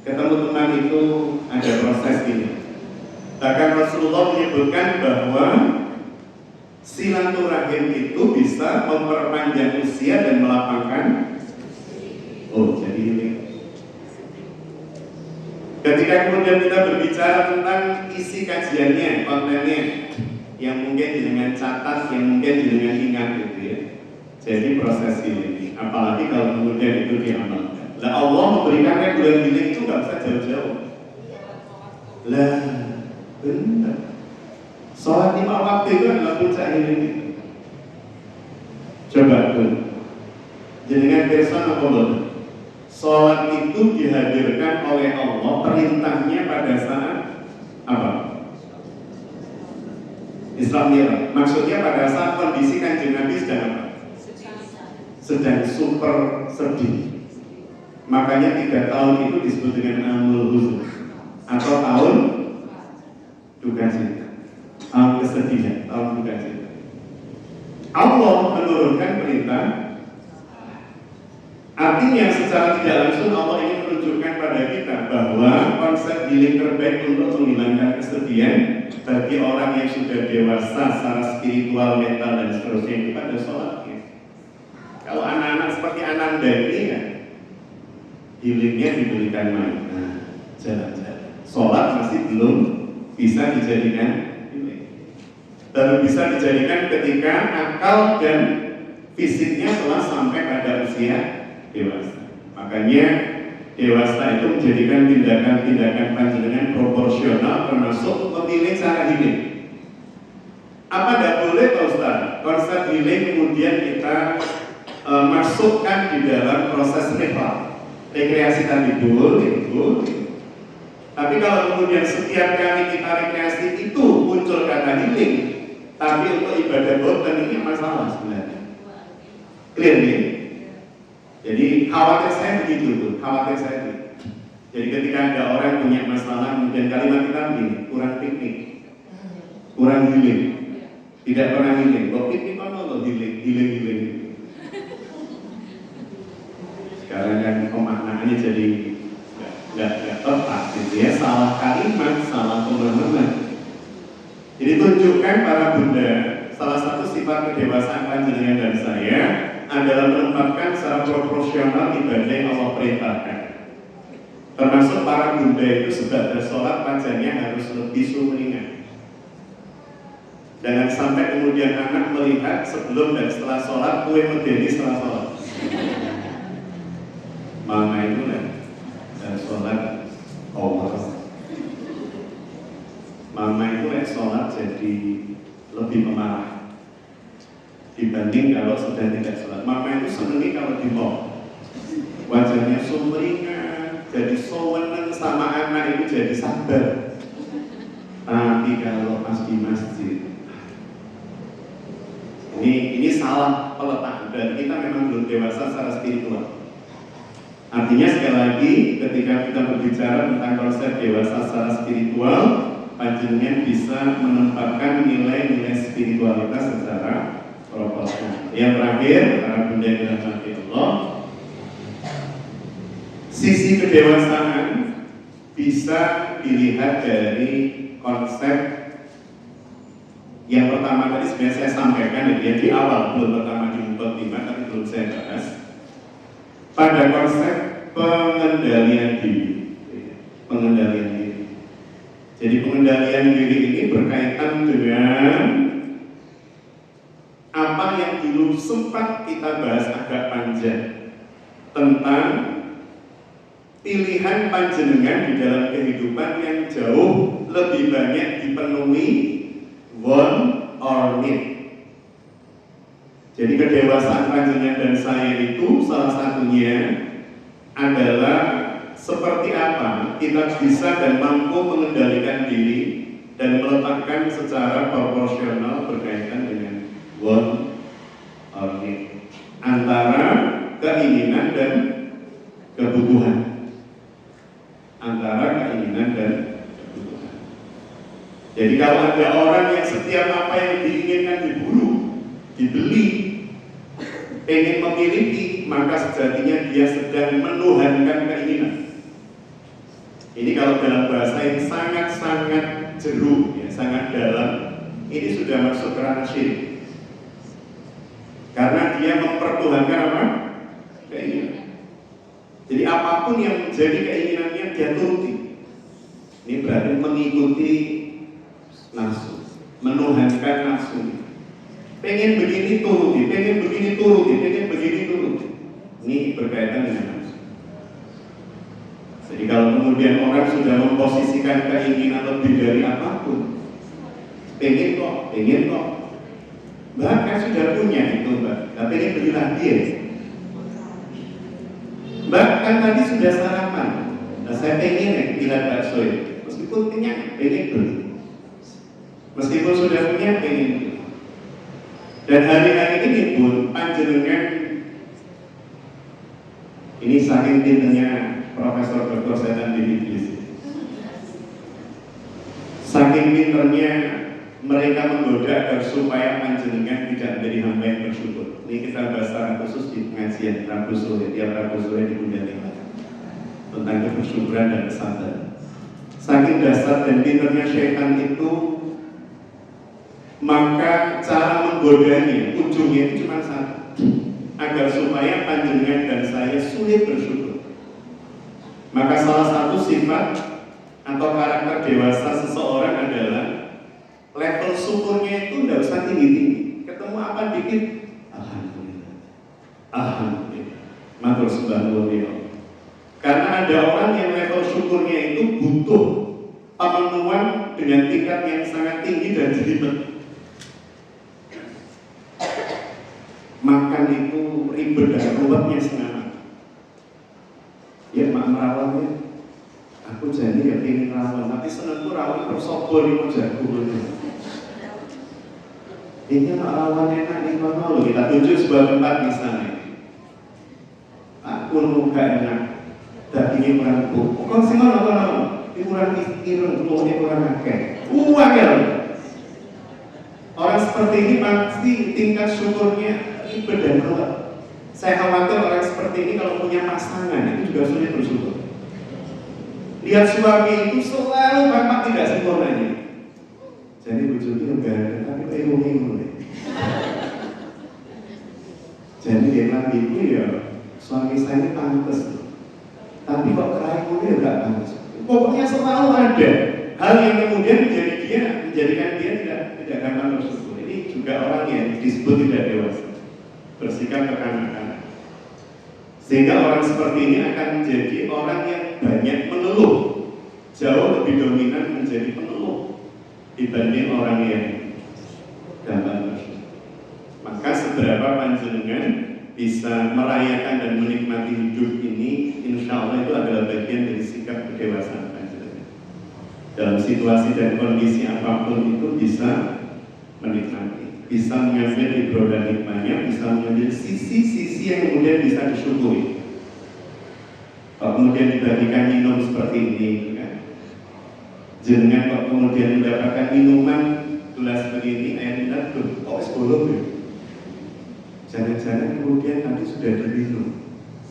Ketemu teman itu ada proses ini. Bahkan Rasulullah menyebutkan bahwa silaturahim itu bisa memperpanjang usia dan melapangkan. Oh, jadi healing. Ketika kemudian kita berbicara tentang isi kajiannya, kontennya, yang mungkin dengan catat, yang mungkin dengan ingat gitu ya. Jadi proses ini, apalagi kalau kemudian itu diamalkan. Lah Allah memberikan regular healing itu nggak usah jauh-jauh. Lah benar. Sholat 5 waktu itu adalah puncak healing itu. Coba tuh, jenengan person apa belum? Sholat itu dihadirkan oleh Allah, perintahnya pada saat apa? Isra Mi'raj. Maksudnya pada saat kondisi Kanjeng Nabi sedang apa? Sedang super sedih. Makanya 3 tahun itu disebut dengan Amul Huzn atau tahun duka cita, tahun kesedihan, tahun duka cita. Allah menurunkan perintah. Artinya secara tidak langsung Allah ingin menunjukkan pada kita bahwa konsep healing terbaik untuk menghilangkan kesedihan bagi orang yang sudah dewasa secara spiritual, mental dan seterusnya itu pada sholatnya. Kalau anak-anak seperti Ananda ini ya, healingnya diberikan main, jalan-jalan. Sholat masih belum bisa dijadikan healing. Baru bisa dijadikan ketika akal dan fisiknya telah sampai pada usia dewasa. Makanya dewasa itu menjadikan tindakan-tindakan panjenengan proporsional, termasuk memilih cara healing. Apa tidak boleh Pak Ustaz? Konsep healing kemudian kita masukkan di dalam proses rekreasi tadi boleh. Tapi kalau kemudian setiap kali kita rekreasi itu muncul kata healing, tapi untuk ibadah boten ini masalah sebenarnya. Clear nih? Jadi khawatir saya begitu. Jadi ketika ada orang punya masalah, kemudian kalimat kita begini, kurang piknik, kurang healing, tidak pernah healing. Kok piknik loh healing. Sekarang kan pemaknaannya jadi nggak tepat, gitu ya. Salah kalimat, salah pemahaman. Jadi tunjukkan para bunda, salah satu sifat kedewasaan panjenengan dan saya adalah menempatkan secara proporsional ibadah yang Allah perintahkan. Termasuk para bunda itu sebatas sholat wajahnya harus lebih sumringah. Jangan sampai kemudian anak melihat sebelum dan setelah sholat, kue medeni setelah sholat. Mama itu lah, dan sholat over. Mama itu sholat jadi lebih memarah dibanding kalau sudah tidak sholat. Mama itu senang kalau di mall, wajahnya sumringah, jadi sowenan sama anak itu jadi sabar. Tapi kalau pas di masjid, ini salah peletakan dan kita memang belum dewasa secara spiritual. Artinya sekali lagi ketika kita berbicara tentang konsep dewasa secara spiritual, panjenengan bisa menempatkan nilai-nilai spiritualitas secara proporsional. Yang terakhir, para bunda yang dirahmati Allah, sisi kedewasaan bisa dilihat dari konsep yang pertama tadi sebenarnya saya sampaikan ya, di awal, belum pertama di mukadimah, tapi belum saya bahas, pada konsep pengendalian diri. Pengendalian diri. Jadi pengendalian diri ini berkaitan dengan apa yang dulu sempat kita bahas agak panjang tentang pilihan panjenengan di dalam kehidupan yang jauh lebih banyak dipenuhi want or need. Jadi kedewasaan panjenengan dan saya itu salah satunya adalah seperti apa kita bisa dan mampu mengendalikan diri dan meletakkan secara proporsional berkaitan dengan want or need, antara keinginan dan kebutuhan. Antara keinginan dan kebutuhan. Jadi kalau ada orang yang setiap apa yang diinginkan diburu, dibeli, pengen memiliki, maka sejatinya dia sedang menuhankan keinginan. Ini kalau dalam bahasa yang sangat-sangat jeru, ya, sangat dalam, ini sudah masuk ke ranah syirik. Karena dia mempertuhankan apa? Keinginan. Jadi apapun yang menjadi keinginannya dia turuti. Ini berarti mengikuti nafsu, menuhankan nafsu. Pengen begini turuti, pengen begini turuti, pengen begini turuti. Ini berkaitan dengan nafsu. Jadi kalau kemudian orang sudah memposisikan keinginan lebih dari apapun, pengen kok, bahkan sudah punya itu mbak, tapi ini beli lagi ya. Bahkan tadi sudah sarapan, nah, saya pengen ya pilat bakso ya, meskipun kenyang, pengen beli. Meskipun sudah punya, pengen beli. Dan hari-hari ini pun panjenengan ini saking pinternya Profesor Dr. Setan Dimitris, saking pinternya mereka menggoda agar supaya panjenengan tidak menjadi hamba yang bersyukur. Ini kita bahas secara khusus di pengajian Rabu sore, tiap Rabu sore di Bunda Lima tentang kebersyukuran dan kesabaran. Saking dasar dan pinternya syaitan itu, maka cara menggodanya, ujungnya itu cuma satu, agar supaya panjenengan dan saya sulit bersyukur. Maka salah satu sifat atau karakter dewasa seseorang adalah level syukurnya itu tidak usah tinggi-tinggi. Ketemu apa dikit, alhamdulillah, alhamdulillah, matur subhanallah. Karena ada orang yang level syukurnya itu butuh pemenuhan dengan tingkat yang sangat tinggi dan jelimet. Makan itu ribet dan ruwetnya setengah. Ya mak merawat ya, aku jadi ya pengen rawon, tapi senengku rawon persobo di mojaku. Ini mak rawon enak nih mau kita tunjuk sebuah tempat misalnya. Aku muka enak, dagingnya kurang empuk. Kok sih mana? Ini kurang ireng, ini kurang akeh. Ya. Orang seperti ini pasti tingkat syukurnya ribet dan ruwet. Saya khawatir orang seperti ini kalau punya pasangan itu juga sulit bersyukur. Lihat suami itu selalu tampak tidak sempurnanya. Jadi bujurnya enggak ada, tapi bingung deh. Jadi dia bilang itu ya suami saya ini pantas, tapi kok keraikunya enggak Pokoknya selalu ada hal yang kemudian menjadikan dia tidak gampang bersyukur. Ini juga orang yang disebut tidak dewasa, bersikap kekanak-kanak. Sehingga orang seperti ini akan menjadi orang yang banyak mengeluh, jauh lebih dominan menjadi pengeluh dibanding orang yang gampang bersyukur. Maka seberapa panjenengan bisa merayakan dan menikmati hidup ini, insya Allah itu adalah bagian dari sikap kedewasaan panjenengan. Dalam situasi dan kondisi apapun itu bisa menikmati, bisa mengambil ibroh dan hikmahnya, bisa mengambil sisi-sisi yang kemudian bisa disyukuri. Kalau kemudian dibagikan minum seperti ini, kan? Jenengan kok kemudian mendapatkan minuman gelas begini, air mineral, kok es bolong ya? Jangan-jangan kemudian tadi sudah diminum,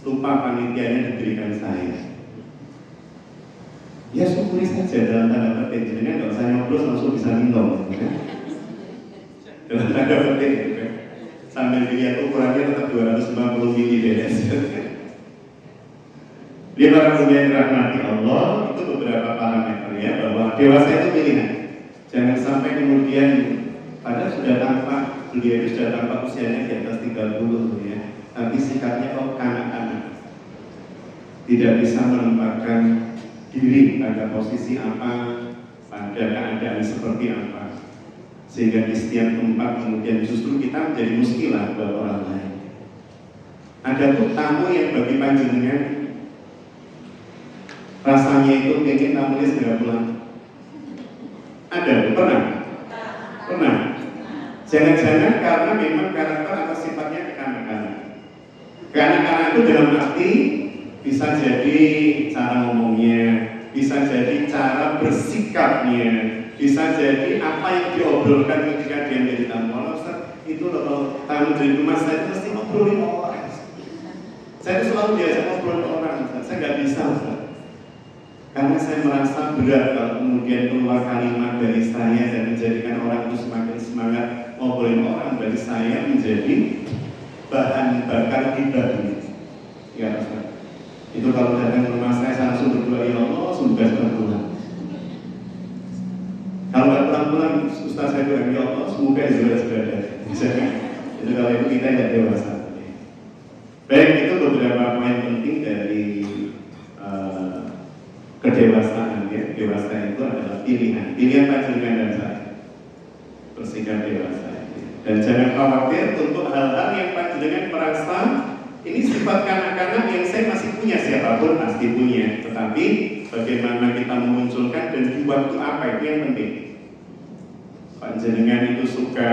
lupa panitianya diberikan saya. Ya syukuri saja dalam tanda petik, jenengan nggak usah nyoblos langsung bisa minum, kan? Dalam tanda petik, kan? Sambil dilihat ukurannya tetap 250 ml. Dia para kemudian dirahmati Allah, itu beberapa parameter ya, bahwa dewasa itu pilihan. Jangan sampai kemudian padahal sudah tampak, beliau itu sudah tampak usianya di atas 30 ya, tapi sikapnya kok kanak-kanak, tidak bisa menempatkan diri pada posisi apa, pada keadaan seperti apa, sehingga di setiap tempat kemudian justru kita menjadi muskilah buat orang lain. Ada tuh tamu yang bagi panjenengan rasanya itu pengen tamunya segera pulang. Ada, pernah. Jangan-jangan karena memang karakter atau sifatnya kekanak-kanak. Kekanak-kanak itu dalam arti bisa jadi cara ngomongnya, bisa jadi cara bersikapnya, bisa jadi apa yang diobrolkan ketika dia menjadi tamu. Itu kalau tamu dari rumah saya itu mesti ngobrolin orang. Saya itu selalu diajak ngobrolin orang, saya nggak bisa, Ustaz. Karena saya merasa berat kalau kemudian keluar kalimat dari saya dan menjadikan orang itu semakin semangat ngobrolin orang, dari saya menjadi bahan bakar hibah. Ya, Ustaz. Itu kalau datang ke rumah saya langsung berdoa, ya Allah, semoga pulang. Kalau nggak pulang-pulang, Ustaz saya bilang, ya Allah, semoga Israel sudah ada. Itu kalau itu kita tidak dewasa. Baik, itu beberapa poin penting dari kedewasaan ya. Dewasa itu adalah pilihan panjenengan dan saya, bersikap dewasa. Dan jangan khawatir untuk hal-hal yang panjenengan merasa ini sifat kanak-kanak yang saya masih punya, siapapun pasti punya. Tetapi bagaimana kita memunculkan dan di waktu apa, itu yang penting. Panjenengan itu suka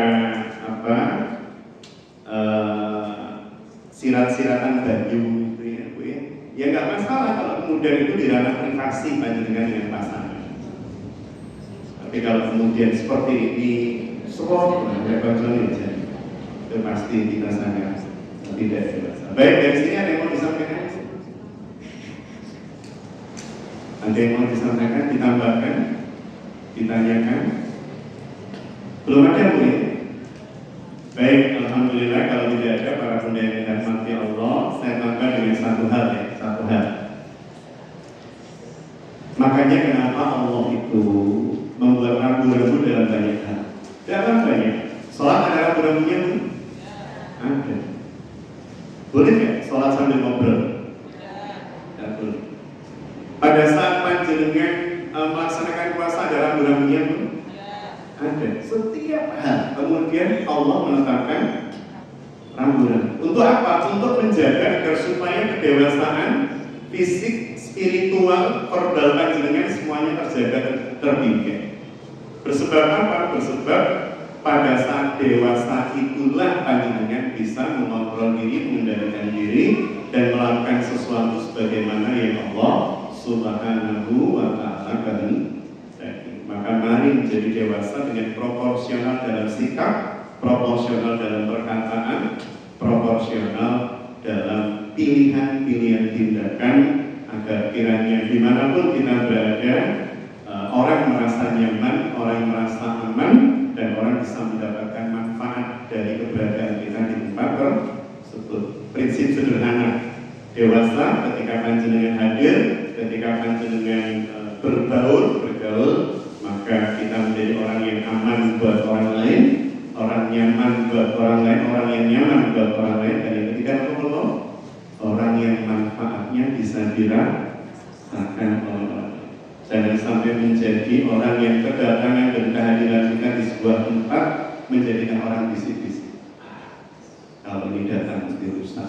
apa? Sirat-siratan baju itu ya, Bu ya. Ya nggak masalah kalau kemudian itu di ranah privasi panjenengan dengan pasangan. Tapi kalau kemudian seperti ini, itu pasti kita sangat tidak dewasa. Baik, dari sini ada yang mau disampaikan? Ada yang mau disampaikan, ditambahkan, ditanyakan? Belum ada, Bu ya? Baik, alhamdulillah kalau tidak ada para bunda yang dirahmati Allah, saya tambah dengan satu hal. Makanya kenapa Allah itu membuat rambu-rambu dalam banyak hal. Dalam banyak. Sholat ada rambu-rambunya, Bu? Ada. Boleh nggak sholat sambil ngobrol? Tidak boleh. Pada saat panjenengan melaksanakan puasa ada rambu-rambunya, Bu? Ada. Setiap hal kemudian Allah menetapkan rambu-rambu. Untuk apa? Untuk menjaga agar supaya kedewasaan fisik, spiritual, verbal panjenengan semuanya terjaga, terbimbing. Bersebab apa? Bersebab pada saat dewasa itulah panjenengan bisa mengontrol diri, mengendalikan diri, dan melakukan sesuatu sebagaimana yang Allah Subhanahu wa Ta'ala kehendaki. Maka mari menjadi dewasa dengan proporsional dalam sikap, proporsional dalam perkataan, proporsional dalam pilihan-pilihan tindakan, agar kiranya dimanapun kita berada, orang merasa nyaman, orang merasa aman, dan orang bisa mendapatkan manfaat dari keberadaan kita di tempat tersebut. Prinsip sederhana, dewasa ketika panjenengan hadir, ketika panjenengan bergaul, maka kita menjadi orang yang aman buat orang lain, orang nyaman buat orang lain, orang yang nyaman buat orang lain, dan yang ketiga orang yang manfaatnya bisa dirasakan oleh orang. Jangan sampai menjadi orang yang kedatangan dan kehadiran kita di sebuah tempat menjadikan orang bisik-bisik. Kalau ini datang mesti rusak.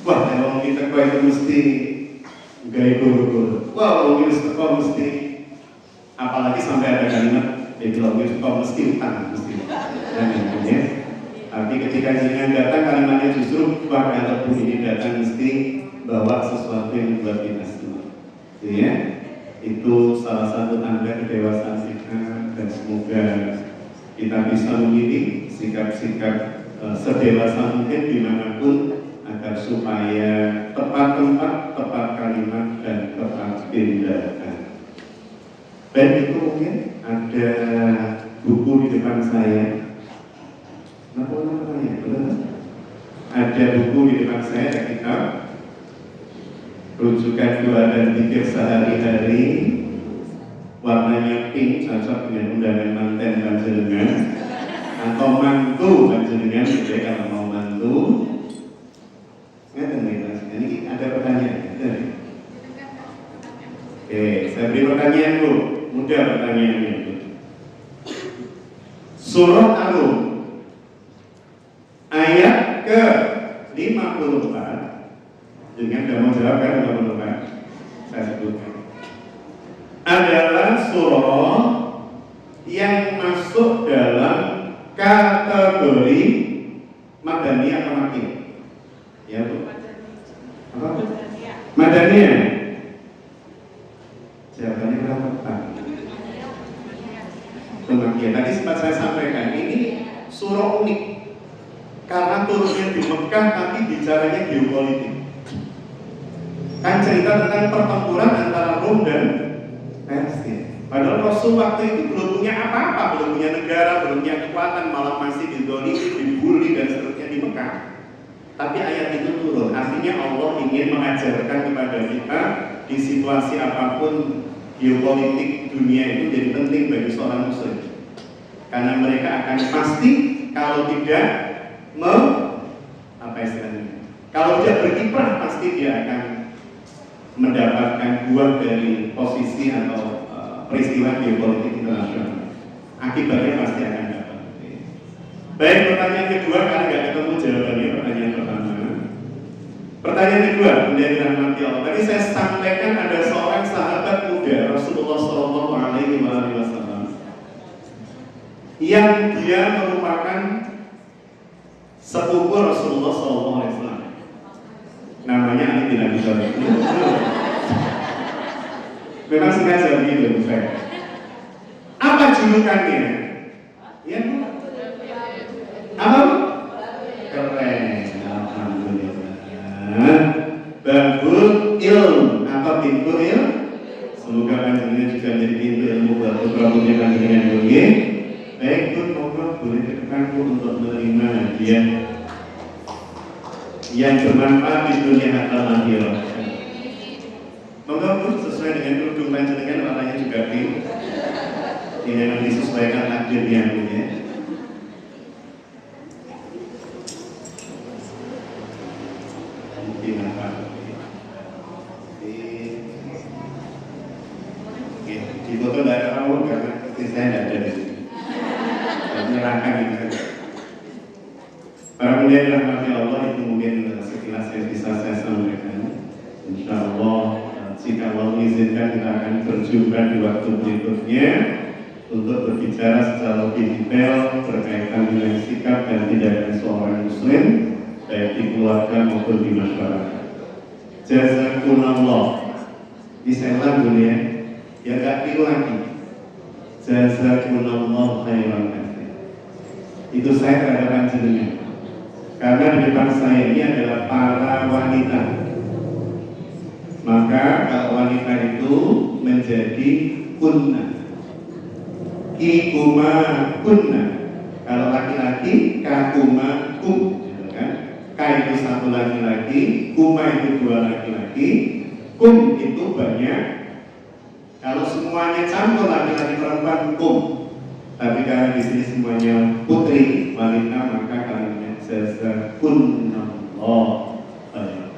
Wah, kalau kita kau itu mesti gaya guru-guru. Wah, kalau ini kau mesti, apalagi sampai ada kalimat kalau ini kau mesti utang, mesti. Ya. Tapi ketika jenengan datang kalimatnya justru wah kalau ini datang mesti bawa sesuatu yang buat kita semua. Ya, itu salah satu tanda kedewasaan kita, dan semoga kita bisa memilih sikap-sikap sedewasa mungkin dimanapun agar supaya tepat tempat, tepat kalimat, dan tepat tindakan. Dan itu mungkin ada buku di depan saya. Namanya, betul? Ada buku di depan saya, ada kitab rujukan doa dan zikir sehari-hari, warnanya pink, cocok dengan undangan manten panjenengan atau mantu panjenengan, gitu ya, kalau mau mantu. Ini ada pertanyaan. Oke, saya beri pertanyaan dulu, mudah pertanyaannya. Surah Ar-Rum ayat ke-54, dengan tidak mau jawab kan 54, saya sebutkan, adalah surah yang masuk dalam kategori Madaniyah atau Makkiyah? Ya, Bu. Apa? Madaniyah. Jawabannya berapa tepat? Makkiyah. Tadi sempat saya sampaikan, ini surah unik karena turunnya di Mekah tapi bicaranya geopolitik. Kan cerita tentang pertempuran antara Rom dan Persia. Padahal Rasul waktu itu belum punya apa-apa, belum punya negara, belum punya kekuatan, malah masih didolimi, dibully dan seterusnya di Mekah. Tapi ayat itu turun, artinya Allah ingin mengajarkan kepada kita di situasi apapun geopolitik dunia itu jadi penting bagi seorang muslim. Karena mereka akan pasti kalau tidak kalau tidak berkiprah pasti dia akan mendapatkan buah dari posisi atau peristiwa geopolitik internasional. Akibatnya pasti akan dapat. Baik, pertanyaan kedua, karena nggak ketemu jawabannya pertanyaan pertama. Pertanyaan kedua, menjadi rahmati Allah. Tadi saya sampaikan ada seorang sahabat muda Rasulullah SAW yang dia merupakan sepupu Rasulullah SAW. Namanya Ali bin Abi Thalib. Memang sengaja begitu saya. Apa julukannya? Ya, apa? Keren, alhamdulillah. Babul ilm atau pintu ilmu. Semoga panjenengan juga menjadi pintu ilmu buat putra-putri panjenengan juga. Baik, Bun, monggo boleh ditekanku untuk menerima hadiah yang bermanfaat di dunia dan akhirat. Monggo, Bun, sesuai dengan kerudung panjenengan warnanya juga pink. Ini memang disesuaikan takdirnya, Bun, ya. Mungkin apa? Di foto tidak ada kamu karena saya tidak ada di sini. Menyerahkan itu. Para pendengar rahmati Allah, itu mungkin sekilas yang bisa saya sampaikan. Insya Allah, jika Allah mengizinkan kita akan berjumpa di waktu berikutnya untuk berbicara secara lebih detail berkaitan dengan sikap dan tindakan seorang muslim baik di keluarga maupun di masyarakat. Jazakumullah. Ini saya ulang dulu ya. Ya gak pilu lagi. Jazakumullah khairan katsir. Itu saya terhadap panjenengan. Karena di depan saya ini adalah para wanita. Maka kalau wanita itu menjadi kunna. Kikuma kunna. Kalau laki-laki kakuma kum, kan? Ka itu satu laki-laki, kuma itu dua laki-laki, kum itu banyak Kalau semuanya campur laki-laki perempuan hukum, tapi karena di sini semuanya putri wanita, maka kalimatnya jazakumullah khairan.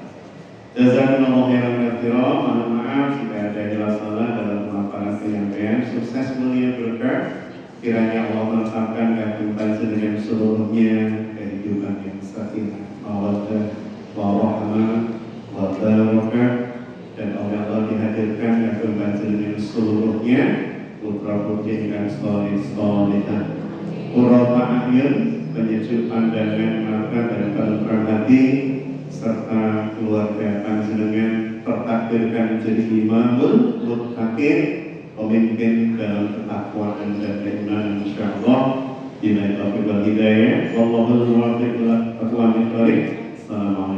Jazakumullah khairan katsiran. Mohon maaf jika ada jelas salah dalam pemaparan penyampaian. Sukses, mulia, berkah. Kiranya Allah melengkapkan kagum panjenengan seluruhnya kehidupan yang sakinah, mawaddah, warahmah, wabarakatuh, dan oleh Allah dihadirkan kagum panjenengan seluruhnya putra putri yang soleh-solehah, qurrata a'yun, penyejuk pandangan mata dan kelenturan hati, serta keluarga panjenengan tertakdirkan menjadi imamul muttaqin, pemimpin dalam ketakwaan dan keimanan, insyaallah. Bila taufiq wal hidayah, wallahul muwaffiq ila aqwamit thoriq. Assalamualaikum.